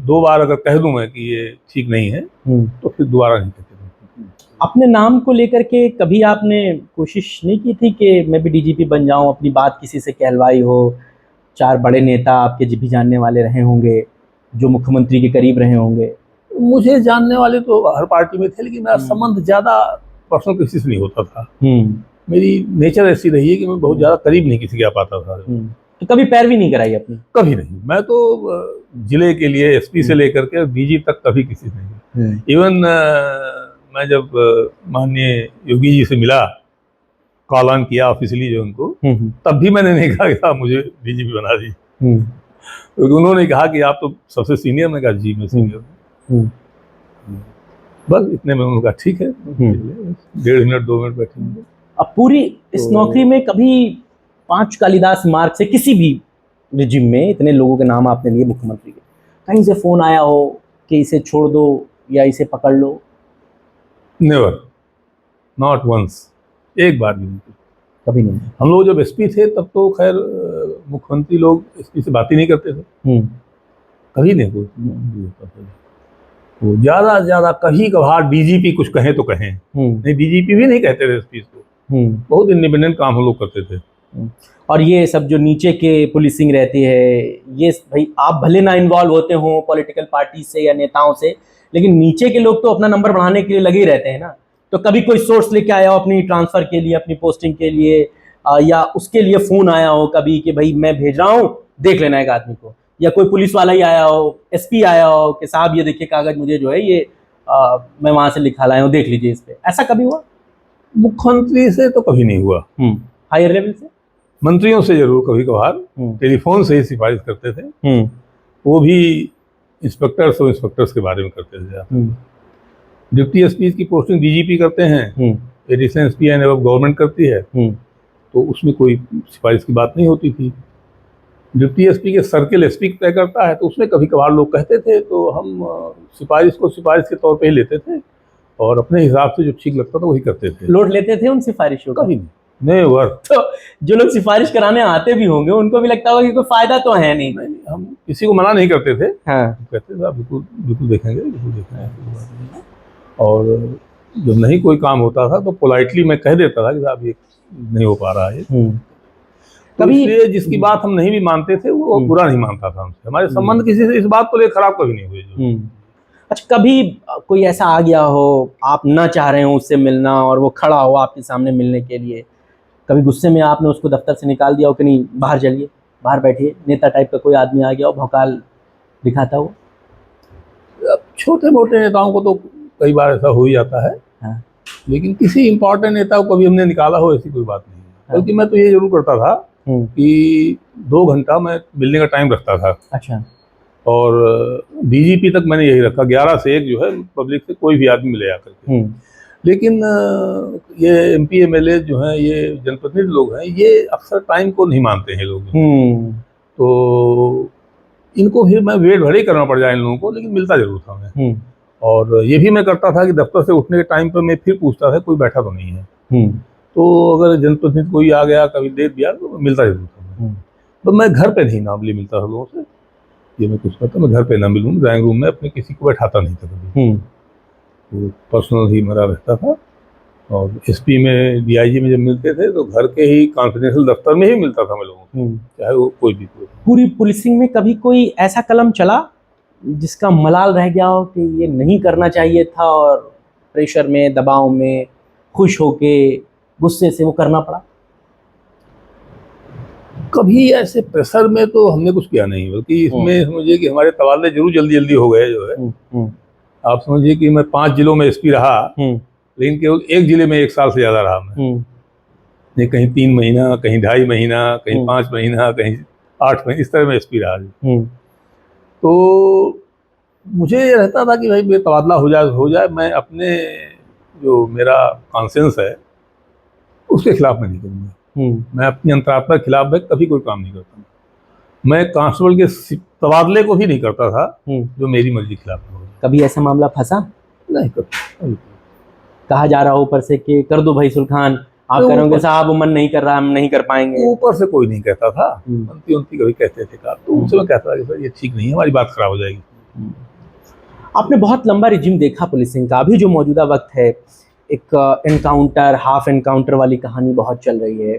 2 बार अगर कह दूं मैं कि ये ठीक नहीं है तो फिर दोबारा नहीं कहते। अपने नाम को लेकर के कभी आपने कोशिश नहीं की थी कि मैं भी डीजीपी बन जाऊं, अपनी बात किसी से कहलवाई हो? 4 बड़े नेता आपके भी जानने वाले रहे होंगे, जो मुख्यमंत्री के करीब रहे होंगे। मुझे जानने वाले तो हर पार्टी में थे, लेकिन मेरा संबंध ज़्यादा पर्सनल किसी से नहीं होता था। मेरी नेचर ऐसी रही है कि मैं बहुत ज़्यादा करीब नहीं किसी के आ पाता था। तो कभी पैरवी नहीं कराई अपनी? कभी नहीं। मैं तो जिले के लिए एसपी से लेकर के डीजी तक कभी किसी से नहीं। इवन मैं जब माननीय योगी जी से मिला, कॉल ऑन किया ऑफिशियली जो उनको, तब भी मैंने नहीं कहा कि आप मुझे डीजीपी बना दी, क्योंकि उन्होंने कहा कि आप तो सबसे सीनियर। मैं कहा जी मैं सीनियर हूँ। बस इतने में उन्होंने कहा ठीक है, 1.5 मिनट 2 मिनट बैठेंगे। अब पूरी इस नौकरी में कभी 5 कालिदास मार्ग से किसी भी रिजिम में इतने लोगों के नाम आपने लिए मुख्यमंत्री के, कहीं से फोन आया हो कि इसे छोड़ दो या इसे पकड़ लो? नेवर, नॉट वंस, एक बार भी नहीं, कभी नहीं। हम लोग जब एसपी थे तब तो खैर मुख्यमंत्री लोग एसपी से बात ही नहीं करते थे, कभी नहीं होता था। तो ज़्यादा से ज़्यादा कभी कभार डीजीपी कुछ कहें तो कहें, नहीं डीजीपी भी नहीं कहते थे एसपी को। बहुत इंडिपेंडेंट काम हम लोग करते थे। और ये सब जो नीचे के पुलिसिंग रहती है, ये भाई आप भले ना इन्वॉल्व होते हो पॉलिटिकल पार्टी से या नेताओं से, लेकिन नीचे के लोग तो अपना नंबर बढ़ाने के लिए लगे ही रहते हैं ना। तो कभी कोई सोर्स लेके आया हो अपनी ट्रांसफर के लिए, अपनी पोस्टिंग के लिए, या उसके लिए फोन आया हो कभी कि भाई मैं भेज रहा हूँ देख लेना एक आदमी को, या कोई पुलिस वाला ही आया हो, एसपी आया हो कि साहब ये देखिए कागज मुझे जो है ये मैं वहां से लिखा लाया हूँ, देख लीजिए इस पे, ऐसा कभी हुआ? मुख्यमंत्री से तो कभी नहीं हुआ। हायर लेवल से? मंत्रियों से जरूर कभी कभार टेलीफोन से ही सिफारिश करते थे, वो भी इंस्पेक्टर्स और इंस्पेक्टर्स के बारे में करते थे। डिप्टी एसपी की पोस्टिंग डीजीपी करते हैं, एडिशनल एसपी एंड अब गवर्नमेंट करती है, तो उसमें कोई सिफारिश की बात नहीं होती थी। डिप्टी एसपी के सर्किल एसपी तय करता है, तो उसमें कभी कभार लोग कहते थे तो हम सिफारिश को सिफारिश के तौर पे ही लेते थे और अपने हिसाब से जो ठीक लगता था वही करते थे। लोड लेते थे उन सिफारिशों का? कभी नहीं वर्क। तो जो लोग सिफारिश कराने आते भी होंगे उनको भी लगता होगा कि कोई फायदा तो है नहीं। हम किसी को मना नहीं करते थे। हाँ। कहते थे आप बिल्कुल बिल्कुल देखेंगे, बिल्कुल देखेंगे। और जब नहीं कोई काम होता था तो पोलाइटली मैं कह देता था कि साहब ये नहीं हो पा रहा है। कभी तो जिसकी बात हम नहीं भी मानते थे वो बुरा नहीं मानता था हमसे। हमारे संबंध किसी से इस बात को लेकर खराब कभी नहीं हुए। अच्छा, कभी कोई ऐसा आ गया हो आप ना चाह रहे हो उससे मिलना और वो खड़ा हो आपके सामने मिलने के लिए, कभी गुस्से में आपने उसको दफ्तर से निकाल दिया हो कि नहीं बाहर चलिए, बाहर बैठिए, नेता टाइप का कोई आदमी आ गया हो भौकाल दिखाता हो? छोटे मोटे नेताओं को तो कई बार ऐसा हो ही जाता है। हाँ। लेकिन किसी इम्पोर्टेंट नेता को कभी हमने निकाला हो ऐसी कोई बात नहीं। हाँ। बल्कि मैं तो ये जरूर करता था कि 2 घंटा मैं मिलने का टाइम रखता था। अच्छा। और डीजीपी तक मैंने यही रखा, 11 से 1 जो है पब्लिक से कोई भी आदमी मिले आकर के। लेकिन ये एमपी एमएलए जो हैं, ये जनप्रतिनिधि लोग हैं, ये अक्सर टाइम को नहीं मानते हैं लोग। तो इनको फिर मैं वेट भले ही करना पड़ जाए इन लोगों को, लेकिन मिलता जरूर था मैं। और ये भी मैं करता था कि दफ्तर से उठने के टाइम पर मैं फिर पूछता था कोई बैठा तो नहीं है। तो अगर जनप्रतिनिधि कोई आ गया कभी दे दिया तो मिलता जरूर था। तो मैं घर पे नहीं नॉर्मली मिलता था लोगों से। ये मैं कुछ करता, मैं घर पे ना मिलूँ, ड्राइंग रूम में अपने किसी को बैठाता नहीं था कभी। तो पर्सनल ही मेरा रहता था। और एसपी में डीआईजी में जब मिलते थे तो घर के ही कॉन्फिडेंशियल दफ्तर में ही मिलता था मैं लोगों को, चाहे वो कोई भी कोई। पूरी पुलिसिंग में कभी कोई ऐसा कलम चला जिसका मलाल रह गया हो कि ये नहीं करना चाहिए था और प्रेशर में, दबाव में, खुश होके, गुस्से से वो करना पड़ा? कभी ऐसे प्रेशर में तो हमने कुछ किया नहीं, बल्कि इसमें समझिए कि हमारे तबादले जरूर जल्दी जल्दी हो गए जो है। आप समझिए कि मैं 5 जिलों में एसपी रहा, लेकिन केवल 1 जिले में 1 साल से ज्यादा रहा मैं। कहीं 3 महीना, कहीं 2.5 महीना, कहीं 5 महीना, कहीं 8 महीने, इस तरह में एसपी रहा। तो मुझे ये रहता था कि भाई मेरा तबादला हो जाए, मैं अपने जो मेरा कॉन्सेंस है उसके खिलाफ मैं नहीं करूँगा। मैं अपनी अंतरात्मा के खिलाफ मैं कभी कोई काम नहीं करता। मैं कांस्टेबल के तबादले को भी नहीं करता था जो मेरी मर्जी के खिलाफ हो। कभी ऐसा मामला फंसा? नहीं कभी। कहा जा रहा ऊपर से कि कर दो भाई सुल्तान, आप करोगे साहब, मन नहीं कर रहा, हम नहीं कर पाएंगे। ऊपर से कोई नहीं कहता था, मंत्री उनती कभी कहते थे का, तो उनसे मैं कहता था कि सर ये ठीक नहीं है, हमारी बात खराब हो जाएगी। आपने बहुत लंबा रिजिम देखा पुलिसिंग का। अभी जो मौजूदा वक्त है, एक एनकाउंटर, हाफ एनकाउंटर वाली कहानी बहुत चल रही है।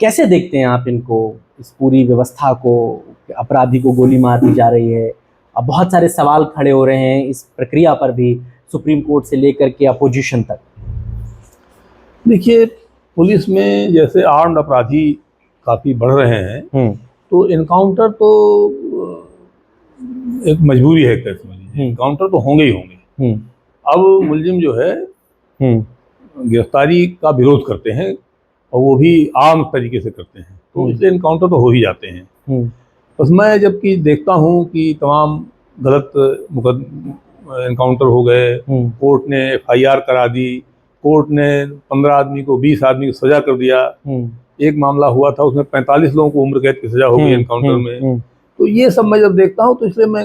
कैसे देखते हैं आप इनको, इस पूरी व्यवस्था को? अपराधी को गोली मार दी जा रही है, अब बहुत सारे सवाल खड़े हो रहे हैं इस प्रक्रिया पर भी, सुप्रीम कोर्ट से लेकर के अपोजिशन तक। देखिए, पुलिस में जैसे आर्म्ड अपराधी काफ़ी बढ़ रहे हैं, तो इनकाउंटर तो एक मजबूरी है, कैसे समझिए, इनकाउंटर तो होंगे ही होंगे। अब मुलजिम जो है गिरफ्तारी का विरोध करते हैं और वो भी आम तरीके से करते हैं, तो इसलिए इनकाउंटर तो हो ही जाते हैं। बस मैं जबकि देखता हूँ कि तमाम गलत इनकाउंटर हो गए, कोर्ट ने FIR करा दी, कोर्ट ने 15 आदमी को 20 आदमी को सजा कर दिया। एक मामला हुआ था उसमें 45 लोगों को उम्र कैद की सजा हो गई एनकाउंटर में। तो ये सब मैं जब देखता हूँ तो इसलिए मैं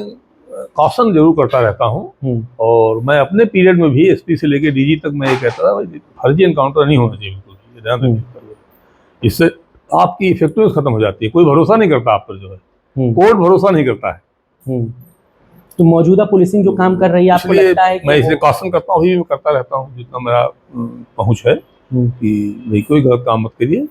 कॉशन जरूर करता रहता हूँ। और मैं अपने पीरियड में भी SP से लेकर DG तक मैं ये कहता था भाई फर्जी एनकाउंटर नहीं होना चाहिए, बिल्कुल ध्यान रखिए। इससे आपकी इफेक्टिवनेस खत्म हो जाती है, कोई भरोसा नहीं करता आप पर, जो है कोर्ट भरोसा नहीं करता है। तो मौजूदा पुलिसिंग जो काम कर रही है, आपको लगता है कि मैं इसे कॉशन करता हूँ, मैं करता रहता हूँ जितना मेरा पहुँच है कि भाई कोई गलत काम मत करिए,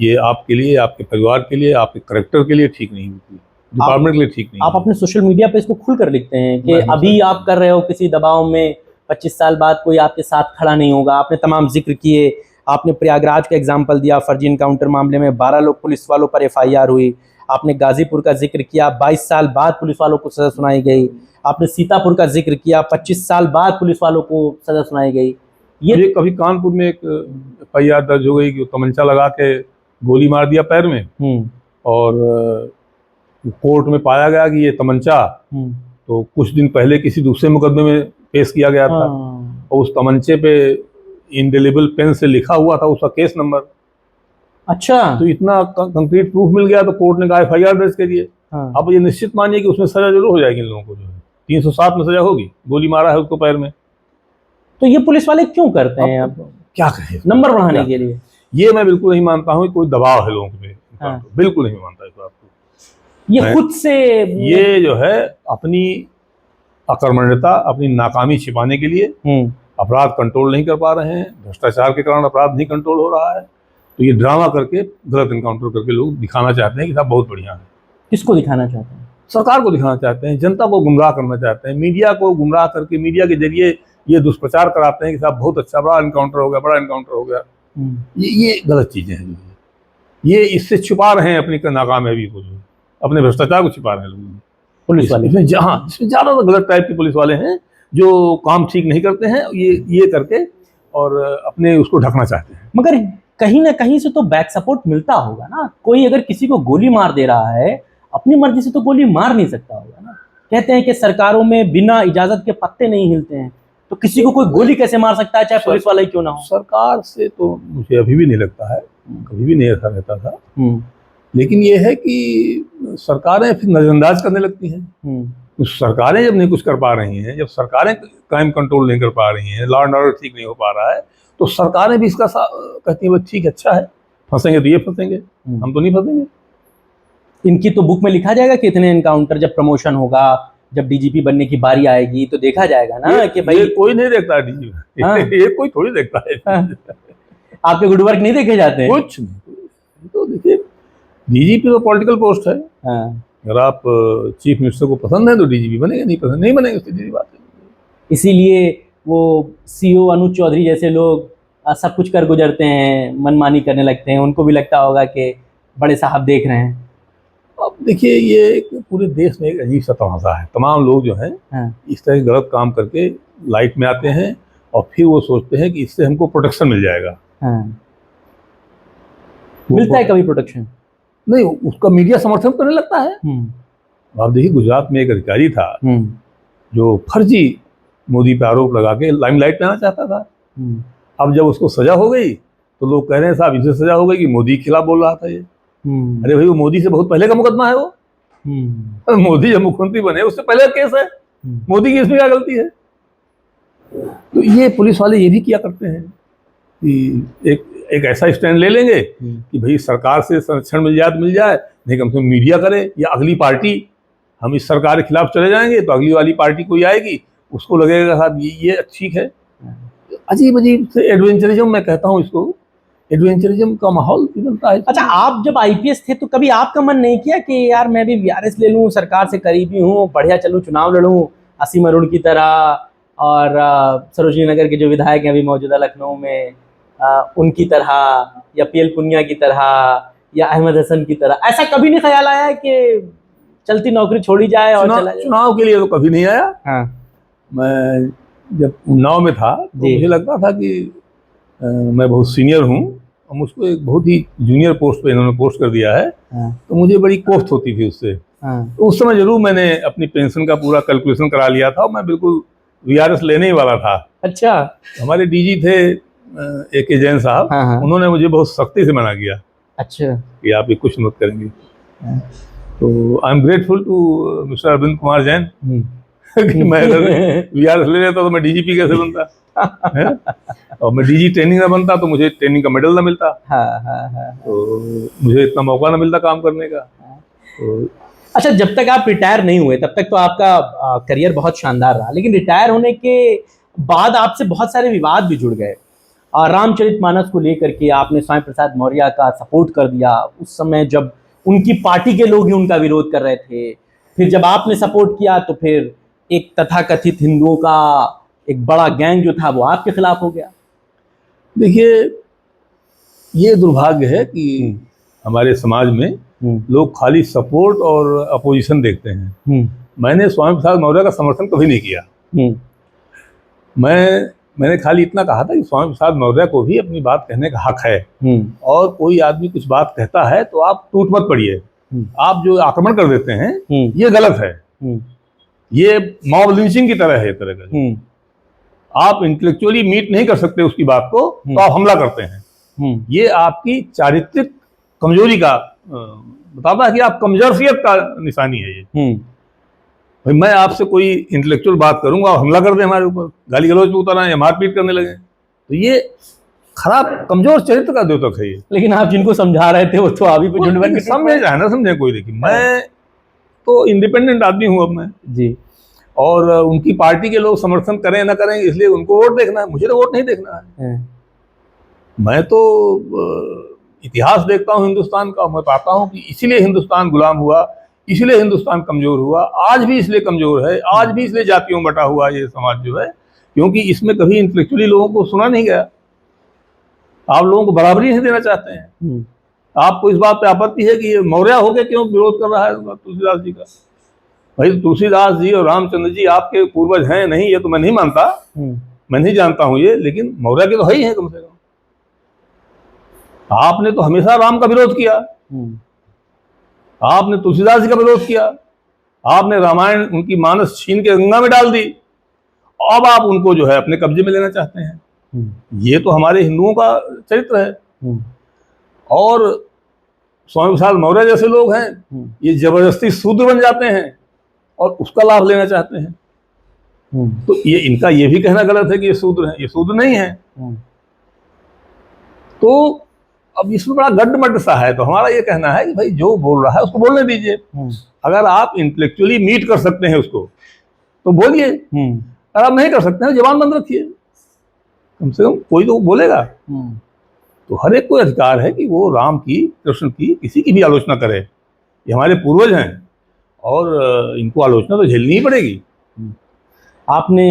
ये आपके लिए, आपके परिवार के लिए, आपके करेक्टर के लिए ठीक नहीं होती, डिपार्टमेंट के लिए ठीक नहीं। आप अपने सोशल मीडिया पे इसको खुलकर लिखते हैं कि अभी आप कर रहे हो किसी दबाव में, 25 साल बाद कोई आपके साथ खड़ा नहीं होगा। आपने तमाम जिक्र किए, आपने प्रयागराज का एग्जाम्पल दिया, फर्जी इनकाउंटर मामले में 12 लोग पुलिस वालों पर FIR हुई। आपने गाजीपुर का जिक्र किया, 22 साल बाद पुलिस वालों को सजा सुनाई गई। आपने सीतापुर का जिक्र किया, 25 साल बाद पुलिस वालों को सजा सुनाई गई। ये कभी कानपुर में एक FIR दर्ज हो गई कि तमंचा लगा के गोली मार दिया पैर में, और कोर्ट में पाया गया कि ये तमंचा तो कुछ दिन पहले किसी दूसरे मुकदमे में पेश किया गया था, और उस तमंचे पे इंडेलिबल पेन से लिखा हुआ था उसका केस नंबर। अच्छा, तो इतना कंक्रीट प्रूफ मिल गया तो कोर्ट ने कहा FIR दर्ज करिए। अब ये निश्चित मानिए कि उसमें सजा जरूर हो जाएगी इन लोगों को, जो है 307 में सजा होगी, गोली मारा है उसको पैर में। तो ये पुलिस वाले क्यों करते हैं? अब क्या कहें, नंबर बढ़ाने के लिए? ये मैं बिल्कुल नहीं मानता हूँ, कोई दबाव है लोगों पे, बिल्कुल नहीं मानता इस बात को। ये खुद से ये जो है अपनी अकर्मण्यता, अपनी नाकामी छिपाने के लिए अपराध कंट्रोल नहीं कर पा रहे हैं, भ्रष्टाचार के कारण अपराध नहीं कंट्रोल हो रहा है, तो ये ड्रामा करके, गलत इनकाउंटर करके लोग दिखाना चाहते हैं कि साहब बहुत बढ़िया है। किसको दिखाना चाहते हैं? सरकार को दिखाना चाहते हैं, जनता को गुमराह करना चाहते हैं, मीडिया को गुमराह करके मीडिया के जरिए ये दुष्प्रचार कराते हैं कि साहब बहुत अच्छा, बड़ा इनकाउंटर हो गया, बड़ा इनकाउंटर हो गया। ये गलत चीजें हैं, ये इससे छुपा रहे हैं अपनी नाकामयाबी को, जो अपने भ्रष्टाचार को छुपा रहे हैं लोग पुलिस वाले। इसमें ज्यादा गलत टाइप के पुलिस वाले हैं जो काम ठीक नहीं करते हैं, ये करके और अपने उसको ढकना चाहते हैं। मगर कहीं ना कहीं से तो बैक सपोर्ट मिलता होगा ना। कोई अगर किसी को गोली मार दे रहा है, अपनी मर्जी से तो गोली मार नहीं सकता होगा ना। कहते हैं कि सरकारों में बिना इजाजत के पत्ते नहीं हिलते हैं, तो किसी को कोई गोली कैसे मार सकता है, चाहे पुलिस वाला ही क्यों ना हो? सरकार से तो मुझे अभी भी नहीं लगता है, कभी भी नहीं ऐसा रहता था। लेकिन ये है कि सरकारें फिर नजरअंदाज करने लगती हैं। सरकारें जब नहीं कुछ कर पा रही हैं, जब सरकारें क्राइम कंट्रोल नहीं कर पा रही हैं, लॉ एंड ऑर्डर ठीक नहीं हो पा रहा है, तो सरकारें भी इसका कहती हैं ठीक अच्छा है, फंसेंगे तो ये फंसेंगे, हम तो नहीं फंसेंगे। इनकी तो बुक में लिखा जाएगा कि इतने एनकाउंटर, जब प्रमोशन होगा, जब DGP बनने की बारी आएगी तो देखा जाएगा ना कि भाई कोई नहीं देखता है DGP, ये कोई थोड़ी देखता है। आपके गुड वर्क नहीं देखे जाते हैं? कुछ नहीं। तो देखिए DGP तो पॉलिटिकल पोस्ट है। अगर आप चीफ मिनिस्टर को पसंद है तो DGP बनेगा, नहीं पसंद नहीं बनेगा, सीधी बात है। इसीलिए वो CO अनुज चौधरी जैसे लोग सब कुछ कर गुजरते हैं, मनमानी करने लगते हैं। उनको भी लगता होगा कि बड़े साहब देख रहे हैं। अब देखिए, ये पूरे देश में एक अजीब सा तमाशा है। तमाम लोग जो हैं इस तरह गलत काम करके लाइट में आते हैं और फिर वो सोचते हैं कि इससे हमको प्रोटेक्शन मिल जाएगा। मिलता है कभी प्रोटेक्शन? नहीं, उसका मीडिया समर्थन करने लगता है। आप देखिए, गुजरात में एक अधिकारी था जो फर्जी मोदी पे आरोप लगा के लाइमलाइट में आना चाहता था। अब जब उसको सजा हो गई तो लोग कह रहे हैं साहब इसे सजा हो गई कि मोदी के खिलाफ बोल रहा था ये। अरे भाई वो मोदी से बहुत पहले का मुकदमा है वो। अरे मोदी जब मुख्यमंत्री बने उससे पहले का केस है, मोदी की इसमें क्या गलती है। तो ये पुलिस वाले ये भी किया करते हैं कि एक ऐसा स्टैंड ले लेंगे कि भाई सरकार से संरक्षण मिल जाए तो मिल जाए, नहीं कम से कम मीडिया करे, या अगली पार्टी, हम इस सरकार के खिलाफ चले जाएंगे तो अगली वाली पार्टी कोई आएगी उसको लगेगा साहब ये ठीक है। अजीब अजीब से एडवेंचरिज्म, मैं कहता हूँ इसको, एडवेंचरिज्म का माहौल बनता है। अच्छा, आप जब आईपीएस थे तो कभी आपका मन नहीं किया कि यार मैं भी वीआरएस ले लूं, सरकार से करीबी हूं, बढ़िया चलूं, चुनाव लड़ूं असीम अरुण की तरह, और सरोजनी नगर के जो विधायक हैं अभी मौजूदा लखनऊ में उनकी तरह, या पीएल पुनिया की तरह, या अहमद हसन की तरह? ऐसा कभी नहीं ख्याल आया कि चलती नौकरी छोड़ी जाए और चला जाए? चुनाव के लिए तो कभी नहीं आया। हाँ। मैं जब उन्नाव में था तो मुझे लगता था कि मैं बहुत सीनियर हूँ और मुझको एक बहुत ही जूनियर पोस्ट पे इन्होंने पोस्ट कर दिया है। हाँ। तो मुझे बड़ी कोफ्त होती थी उससे। हाँ। तो उस समय जरूर मैंने अपनी पेंशन का पूरा कैलकुलेशन करा लिया था और मैं बिल्कुल वीआरएस लेने ही वाला था। अच्छा। हमारे डीजी थे AK जैन साहब। हाँ, हाँ। उन्होंने मुझे बहुत सख्ती से मना किया। अच्छा। कि आप ये कुछ मत करेंगे। तो I am grateful to mister Arvind Kumar Jain कि मैं अगर वीआरएस ले लेता तो मैं डीजीपी कैसे बनता है? और मैं डीजी ट्रेनिंग ना बनता तो मुझे ट्रेनिंग का मेडल ना मिलता। तो मुझे इतना मौका ना मिलता काम करने का। तो अच्छा, जब तक आप रिटायर नहीं हुए तब तक तो आपका करियर बहुत शानदार रहा, लेकिन रिटायर होने के बाद आपसे बहुत सारे विवाद भी जुड़ गए। रामचरितमानस को लेकर के आपने स्वामी प्रसाद मौर्य का सपोर्ट कर दिया उस समय जब उनकी पार्टी के लोग ही उनका विरोध कर रहे थे। फिर जब आपने सपोर्ट किया तो फिर एक तथाकथित हिंदुओं का एक बड़ा गैंग जो था वो आपके खिलाफ हो गया। देखिए, ये दुर्भाग्य है कि हमारे समाज में लोग खाली सपोर्ट और अपोजिशन देखते हैं। मैंने स्वामी प्रसाद मौर्य का समर्थन कभी नहीं किया। मैंने खाली इतना कहा था कि स्वामी प्रसाद मौर्य को भी अपनी बात कहने का हक है, और कोई आदमी कुछ बात कहता है तो आप टूट मत पड़िए। आप जो आक्रमण कर देते हैं ये गलत है। ये मॉब लिंचिंग की तरह है एक तरह का। आप इंटेलेक्चुअली मीट नहीं कर सकते उसकी बात को तो आप हमला करते हैं। ये आपकी चारित्रिक कमजोरी का बताता है कि आप कमजोरियत का निशानी है ये। भाई मैं आपसे कोई इंटेलेक्चुअल बात करूंगा और हमला कर दे हमारे ऊपर, गाली गलौज पे उतर आए या मारपीट करने लगे, तो ये खराब कमजोर चरित्र का द्योतक है ये। लेकिन आप जिनको समझा रहे थे वो तो अभी भी झुंड बन के समझे जाए ना समझे कोई। देखिए, मैं तो इंडिपेंडेंट आदमी हूँ अब मैं जी, और उनकी पार्टी के लोग समर्थन करें ना करें इसलिए उनको वोट देखना है, मुझे तो वोट नहीं देखना है। मैं तो इतिहास देखता हूँ हिंदुस्तान का, मैं पाता हूँ कि इसीलिए हिंदुस्तान गुलाम हुआ, इसलिए हिंदुस्तान कमजोर हुआ, आज भी इसलिए कमजोर है, आज भी इसलिए जातियों बटा हुआ ये समाज जो है, क्योंकि इसमें कभी इंटेलेक्चुअली लोगों को सुना नहीं गया। आप लोगों को बराबरी नहीं देना चाहते हैं। आपको इस बात पे आपत्ति है कि ये मौर्य होकर क्यों विरोध कर रहा है तुलसीदास जी का। भाई तुलसीदास जी और रामचंद्र जी आपके पूर्वज हैं नहीं, ये तो मैं नहीं मानता, मैं नहीं जानता हूं ये, लेकिन मौर्य के तो है ही है कम से कम। आपने तो हमेशा राम का विरोध किया, आपने तुलसीदास जी का विरोध किया, आपने रामायण उनकी मानस छीन के गंगा में डाल दी, अब आप उनको जो है अपने कब्जे में लेना चाहते हैं। ये तो हमारे हिंदुओं का चरित्र है। और स्वामी प्रसाद मौर्य जैसे लोग हैं ये जबरदस्ती शूद्र बन जाते हैं और उसका लाभ लेना चाहते हैं। तो ये इनका ये भी कहना गलत है कि ये शूद्र है, ये शूद्र नहीं है। तो अब इसमें बड़ा गड्ढमड्ढ सा है। तो हमारा ये कहना है कि भाई जो बोल रहा है उसको बोलने दीजिए। अगर आप इंटेलेक्चुअली मीट कर सकते हैं उसको तो बोलिए, अगर आप नहीं कर सकते हैं जबान बंद रखिए, कम से कम कोई तो बोलेगा। तो हर एक को अधिकार है कि वो राम की, कृष्ण की, किसी की भी आलोचना करे। ये हमारे पूर्वज हैं और इनको आलोचना तो झेलनी ही पड़ेगी। आपने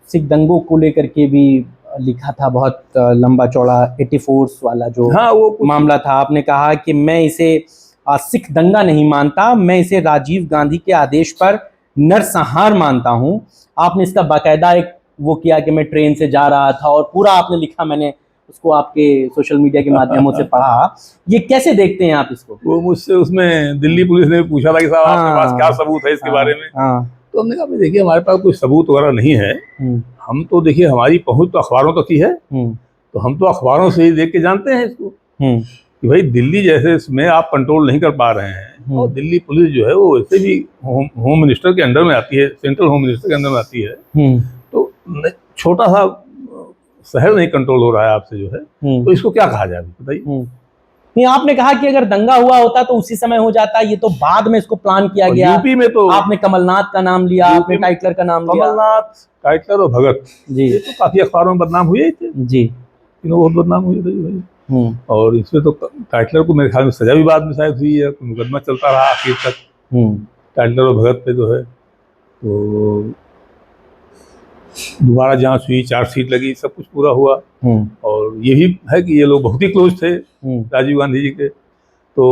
सिख दंगों को लेकर के भी लिखा था, बहुत लंबा चौड़ा 84 वाला जो वो मामला था। आपने कहा कि मैं इसे सिख दंगा नहीं मानता, मैं इसे राजीव गांधी के आदेश पर नरसंहार मानता हूं। आपने इसका बाकायदा एक वो किया कि मैं ट्रेन से जा रहा था और पूरा आपने लिखा, मैंने उसको आपके सोशल मीडिया के माध्यमों से पढ़ा। ये कैसे देखते हैं आप इसको? वो मुझसे उसमें दिल्ली पुलिस ने पूछा था कि साहब आपके पास क्या सबूत है इसके बारे में। तो हमने कहा देखिए हमारे पास कोई सबूत वगैरह नहीं है। हम तो देखिए हमारी पहुंच तो अखबारों तक ही है। तो हम तो अखबारों से ही देख के जानते हैं इसको कि भाई दिल्ली जैसे इसमें आप कंट्रोल नहीं कर पा रहे हैं, और दिल्ली पुलिस जो है वो वैसे भी होम मिनिस्टर के अंडर में आती है, सेंट्रल होम मिनिस्टर के अंडर में आती है, तो छोटा सा शहर नहीं कंट्रोल हो रहा है आपसे जो है, तो इसको क्या कहा जाए बताइए। नहीं, आपने कहा कि अगर दंगा हुआ होता तो उसी समय हो जाता, ये तो बाद में इसको प्लान किया गया। यूपी में तो आपने कमलनाथ का नाम लिया, आपने टाइटलर का नाम लिया। कमलनाथ, टाइटलर और भगत जी, ये तो काफी अखबारों में बदनाम हुए थे जी, इन्होंने बहुत बदनाम हुए थे भाई। और इसमें तो टाइटलर को मेरे ख्याल में सजा भी बाद में शायद हुई है, मुकदमा चलता रहा आखिर तक टाइटलर और भगत पे जो है। तो दोबारा जांच हुई, चार्जशीट लगी, सब कुछ पूरा हुआ, और ये भी है कि ये लोग बहुत ही क्लोज थे राजीव गांधी जी के। तो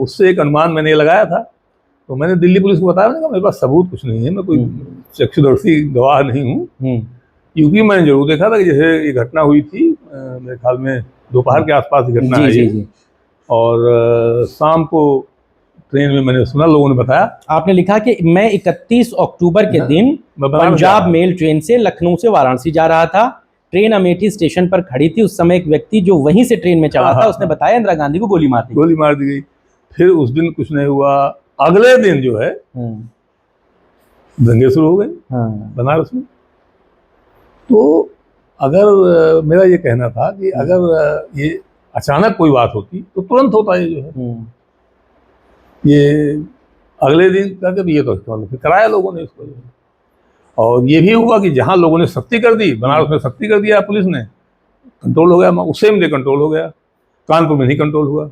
उससे एक अनुमान मैंने लगाया था, तो मैंने दिल्ली पुलिस को बताया, मैंने कहा मेरे पास सबूत कुछ नहीं है, मैं कोई चक्षुदर्शी गवाह नहीं हूँ। यूपी में मैंने जरूर देखा था कि जैसे ये घटना हुई थी, मेरे ख्याल में दोपहर के आसपास घटना है, और शाम को ट्रेन में मैंने सुना, लोगों ने बताया। आपने लिखा कि मैं 31 अक्टूबर के दिन पंजाब मेल ट्रेन से लखनऊ से वाराणसी जा रहा था। ट्रेन अमेठी स्टेशन पर खड़ी थी। उस समय एक व्यक्ति जो वहीं से ट्रेन में चढ़ा था, उसने बताया इंदिरा गांधी को गोली मार दी गई। फिर उस दिन कुछ नहीं हुआ, अगले दिन जो है दंगे शुरू हो गए बनारस में। तो अगर मेरा ये कहना था कि अगर ये अचानक कोई बात होती तो तुरंत होता ये जो है, ये अगले दिन तक ये तो फिर कराया लोगों ने इसको। और ये भी हुआ कि जहां लोगों ने सख्ती कर दी, बनारस में सख्ती कर दिया पुलिस ने, कंट्रोल हो गया, उससे में कंट्रोल हो गया। कानपुर में नहीं कंट्रोल हुआ,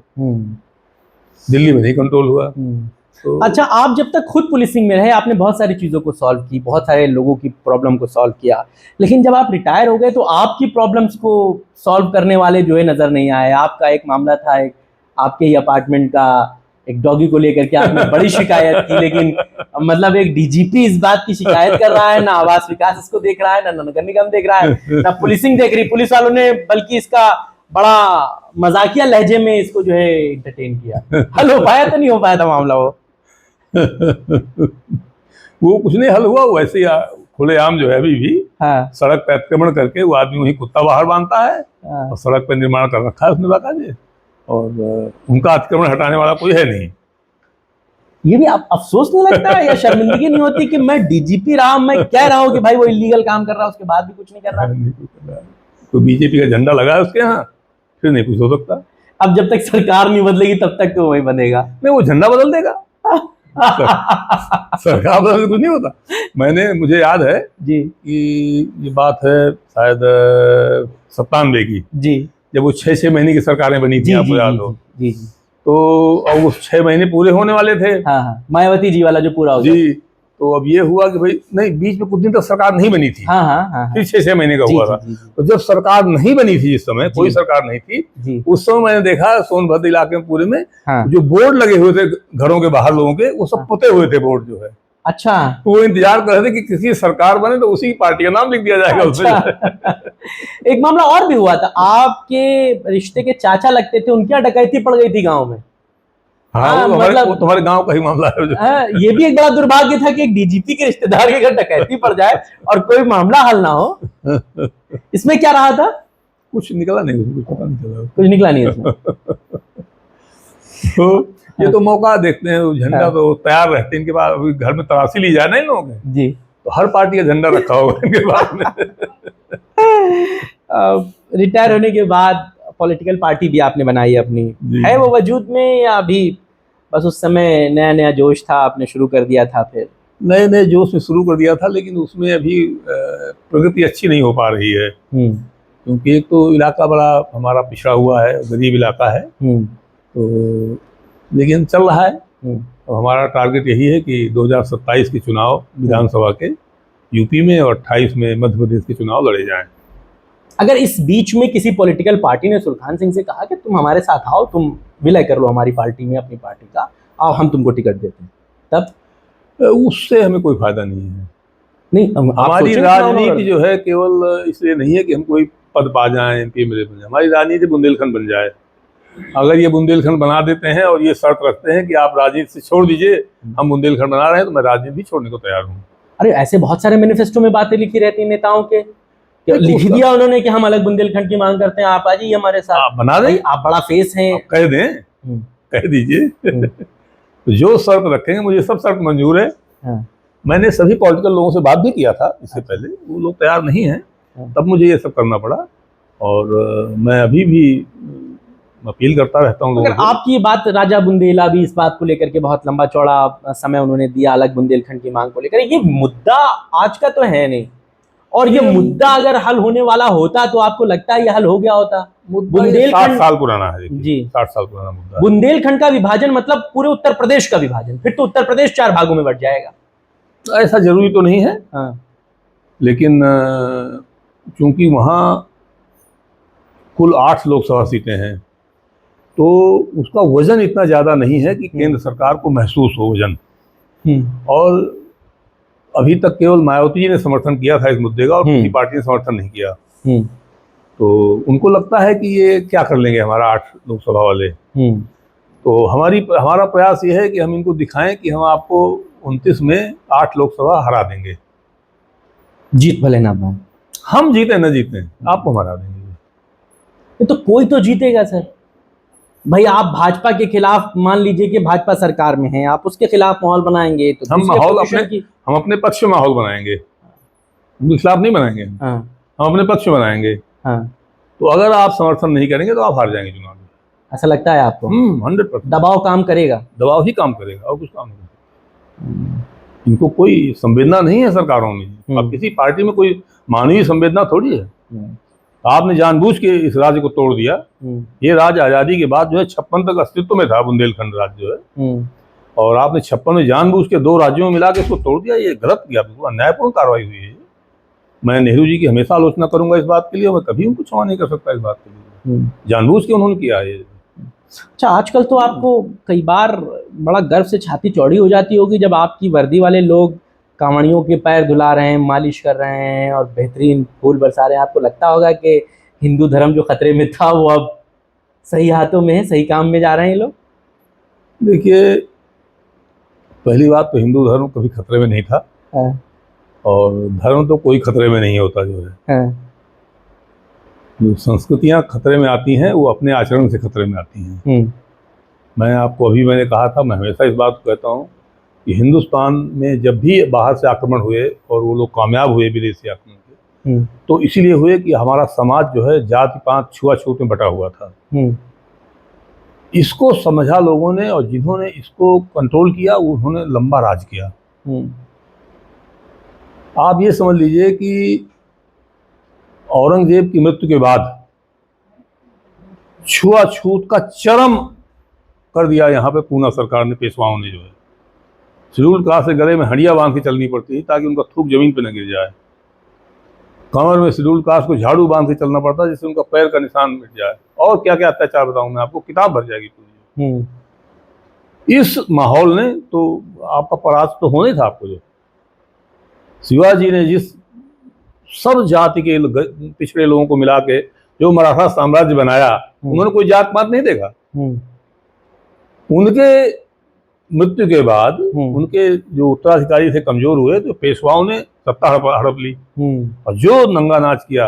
दिल्ली में नहीं कंट्रोल हुआ। तो अच्छा, आप जब तक खुद पुलिसिंग में रहे, आपने बहुत सारी चीज़ों को सॉल्व की, बहुत सारे लोगों की प्रॉब्लम को सॉल्व किया, लेकिन जब आप रिटायर हो गए तो आपकी प्रॉब्लम्स को सॉल्व करने वाले जो है नज़र नहीं आए। आपका एक मामला था, एक आपके ही अपार्टमेंट का एक डॉगी को लेकर के आपने बड़ी शिकायत की, लेकिन मतलब एक डीजीपी इस बात की शिकायत कर रहा है, ना आवास विकास इसको देख रहा है, ना नगर निगम देख रहा है, ना पुलिसिंग देख रही। पुलिस वालों ने बल्कि इसका बड़ा मजाकिया लहजे में इसको जो है एंटरटेन किया। हल हो पाया तो नहीं हो पाया था मामला वो? वो कुछ नहीं हल हुआ, वैसे ही खुलेआम जो है अभी भी सड़क पर अतिक्रमण करके वो आदमी वही कुत्ता बाहर बांधता है, और सड़क पर निर्माण कर रखा है उसने बाकायदे, और उनका अतिक्रमण हटाने वाला कोई है नहीं। ये भी अफसोस नहीं लगता है या शर्मिंदगी नहीं होती कि मैं डीजीपी रहा, मैं कह रहा हूँ कि भाई वो इलीगल काम कर रहा है, उसके बाद भी कुछ नहीं कर रहा? तो बीजेपी का झंडा लगा है उसके यहाँ, फिर नहीं कुछ हो सकता। अब जब तक सरकार नहीं बदलेगी तब तक तो वही बनेगा। नहीं, वो झंडा बदल देगा। सरकार बदल से कुछ नहीं होता। मुझे याद है जी कि ये बात है शायद 97 की जी, जब वो 6 महीने की सरकारें बनी थी, आपको याद हो जी। तो अब वो 6 महीने पूरे होने वाले थे, मायावती जी वाला जो पूरा हो जी। तो अब ये हुआ कि भाई नहीं, बीच में कुछ दिन तक सरकार नहीं बनी थी, फिर 6 महीने का हुआ था। तो जब सरकार नहीं बनी थी, जिस समय कोई सरकार नहीं थी, उस समय मैंने देखा सोनभद्र इलाके में पूरे में जो बोर्ड लगे हुए थे घरों के बाहर लोगों के, वो सब पुते हुए थे बोर्ड जो है। अच्छा, तो वो इंतजार कर रहे थे कि किसी सरकार बने तो उसी पार्टी का नाम लिख दिया जाएगा उसमें। एक मामला और भी हुआ था, आपके रिश्ते के चाचा लगते थे, उनकी डकैती पड़ गई थी गाँव में। मतलब तुम्हारे गांव का ही मामला है। ये भी एक बड़ा दुर्भाग्य था कि एक डीजीपी के रिश्तेदार के घर डकैती पड़ जाए और कोई मामला हल ना हो। इसमें क्या रहा था? कुछ निकला नहीं, कुछ पता नहीं चला, कुछ निकला नहीं इसमें। तो ये तो मौका देखते हैं, झंडा तो तैयार रहते हैं इनके पास। अभी घर में तलाशी ली जाए ना इन लोगों की जी, तो हर पार्टी का झंडा रखा होगा इनके पास में। रिटायर होने के बाद पॉलिटिकल पार्टी भी आपने बनाई अपनी, है वो वजूद में या अभी बस उस समय नया नया जोश था, आपने शुरू कर दिया था? फिर नए जोश में शुरू कर दिया था, लेकिन उसमें अभी प्रगति अच्छी नहीं हो पा रही है, क्योंकि एक तो इलाका बड़ा हमारा पिछड़ा हुआ है, गरीब इलाका है। तो लेकिन चल रहा है। तो हमारा टारगेट यही है कि 2027 के चुनाव विधानसभा के यूपी में और 28 में मध्य प्रदेश के चुनाव लड़े जाएं। अगर इस बीच में किसी पॉलिटिकल पार्टी ने सुरखान सिंह से कहा कि तुम हमारे साथ आओ, तुम विलय कर लो हमारी पार्टी में, अपनी पार्टी का, आओ हम तुमको टिकट देते हैं, तब उससे हमें कोई फायदा नहीं है। नहीं, हमारी राजनीति जो है केवल इसलिए नहीं है कि हम कोई पद पा जाएं, एमपी एमएलए बन जाए। हमारी राजनीति बुंदेलखंड बन जाए। अगर ये बुंदेलखंड बना देते हैं और ये शर्त रखते हैं कि आप राजनीति से छोड़ दीजिए, हम बुंदेलखंड बना रहे हैं, तो मैं राजनीति छोड़ने को तैयार हूँ। अरे ऐसे बहुत सारे मैनिफेस्टो में बातें लिखी रहती हैं नेताओं के लिख दिया उन्होंने कि हम अलग बुंदेलखंड की मांग करते हैं, आप आ जाइए हमारे साथ, आप बना दें, आप बड़ा फेस हैं, कह दें, कह दीजिए। तो जो शर्त रखेंगे, मुझे सब शर्त मंजूर है। हाँ। मैंने सभी पॉलिटिकल लोगों से बात भी किया था इससे पहले, वो लोग तैयार नहीं हैं, तब मुझे ये सब करना पड़ा। और मैं अभी भी अपील करता रहता हूँ लोगों अगर को। आपकी ये बात, राजा बुंदेला भी इस बात को लेकर के बहुत लंबा चौड़ा समय उन्होंने दिया अलग बुंदेलखंड की मांग को लेकर, ये मुद्दा आज का तो है नहीं, और ये मुद्दा अगर हल होने वाला होता तो आपको लगता है ये हल हो गया होता? बुंदेलखंड 60 साल पुराना है जी, 60 साल पुराना मुद्दा। बुंदेलखंड का विभाजन मतलब पूरे उत्तर प्रदेश का विभाजन, फिर तो उत्तर प्रदेश 4 भागों में बंट जाएगा। ऐसा जरूरी तो नहीं है। हाँ। लेकिन चूंकि वहाँ कुल 8 लोकसभा सीटें हैं, तो उसका वजन इतना ज्यादा नहीं है कि केंद्र सरकार को महसूस हो वजन। और अभी तक केवल मायावती जी ने समर्थन किया था इस मुद्दे का, और किसी पार्टी ने समर्थन नहीं किया। तो उनको लगता है कि ये क्या कर लेंगे हमारा 8 लोकसभा वाले। तो हमारा प्रयास ये है कि हम इनको दिखाएं कि हम आपको 29 में 8 लोकसभा हरा देंगे। जीत भले ना पाए, हम जीते न जीते, आपको हरा देंगे। तो कोई तो जीतेगा सर। भाई आप भाजपा के खिलाफ, मान लीजिए कि भाजपा सरकार में है, आप उसके खिलाफ माहौल बनाएंगे तो हम अपने पक्ष में माहौल बनाएंगे, उनके खिलाफ नहीं बनाएंगे। हाँ। हम अपने पक्ष में बनाएंगे। हाँ। तो अगर आप समर्थन नहीं करेंगे तो आप हार जाएंगे चुनाव में। ऐसा लगता है आपको? 100%। दबाव काम करेगा? दबाव ही काम करेगा, और कुछ काम नहीं करेगा। इनको कोई संवेदना नहीं है सरकारों में। अब किसी पार्टी में कोई मानवीय संवेदना थोड़ी है। आपने जानबूझ के इस राज्य को तोड़ दिया। ये राज्य आजादी के बाद जो है 56 तक अस्तित्व में था, बुंदेलखंड राज्य जो है, और आपने 56 में जानबूझ के 2 राज्यों में मिला के इसको तोड़ दिया। ये गलत किया, बिल्कुल अन्यायपूर्ण कार्रवाई हुई है। मैं नेहरू जी की हमेशा आलोचना करूंगा इस बात के लिए, और मैं कभी उनको क्षमा नहीं कर सकता इस बात के लिए। जानबूझ के उन्होंने किया है। अच्छा, आजकल तो आपको कई बार बड़ा गर्व से छाती चौड़ी हो जाती होगी जब आपकी वर्दी वाले लोग कांवड़ियों के पैर धुला रहे हैं, मालिश कर रहे हैं और बेहतरीन फूल बरसा रहे हैं। आपको लगता होगा कि हिंदू धर्म जो खतरे में था वो अब सही हाथों में है, सही काम में जा रहे हैं लोग? देखिए, पहली बात तो हिंदू धर्म कभी खतरे में नहीं था। हाँ। और धर्म तो कोई खतरे में नहीं होता जो है। हाँ। जो संस्कृतियां खतरे में आती हैं वो अपने आचरण से खतरे में आती हैं। मैंने कहा था, मैं हमेशा इस बात को कहता हूँ कि हिंदुस्तान में जब भी बाहर से आक्रमण हुए और वो लोग कामयाब हुए विदेशी आक्रमण के, तो इसीलिए हुए कि हमारा समाज जो है जाति पात छुआछूत में बटा हुआ था। इसको समझा लोगों ने, और जिन्होंने इसको कंट्रोल किया उन्होंने लंबा राज किया। आप ये समझ लीजिए कि औरंगजेब की मृत्यु के बाद छुआछूत का चरम कर दिया यहाँ पे पूना सरकार ने, पेशवाओं ने जो है। शेड्यूल कास्ट से गले में हंडिया बांध के चलनी पड़ती थी ताकि उनका थूक जमीन पे न गिर जाए। कमर में शेड्यूल कास्ट को झाड़ू बांध के चलना पड़ता जिससे उनका पैर का निशान मिट जाए। और क्या क्या अत्याचार बताऊं मैं आपको, किताब भर जाएगी पूरी। इस माहौल ने तो आपका परास्त तो होना ही था आपको। जो शिवाजी ने जिस सब जाति के पिछड़े लोगों को मिला के जो मराठा साम्राज्य बनाया, उन्होंने कोई जात पात नहीं देखा। उनके मृत्यु के बाद उनके जो उत्तराधिकारी थे कमजोर हुए, तो पेशवाओं ने सत्ता हड़प ली। और जो नंगा नाच किया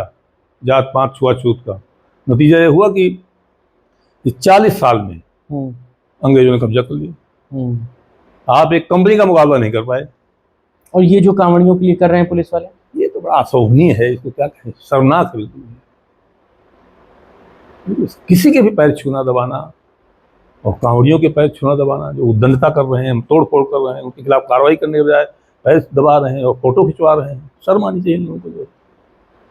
जात पात छुआछूत का, नतीजा ये हुआ कि 40 साल में अंग्रेजों ने कब्जा कर लिया। आप एक कंपनी का मुकाबला नहीं कर पाए। और ये जो कांवड़ियों के लिए कर रहे हैं पुलिस वाले, ये तो बड़ा अशोभनीय है, इसको क्या कहें, शर्मनाक है। किसी के भी पैर छूना दबाना, और कांवड़ियों के पैर छूना दबाना, जो उद्दंडता कर रहे हैं, हम तोड़ फोड़ कर रहे हैं, उनके खिलाफ कार्रवाई करने के बजाय पैर दबा रहे हैं और फोटो खिंचवा रहे हैं, शर्म आनी चाहिए इन लोगों को। जो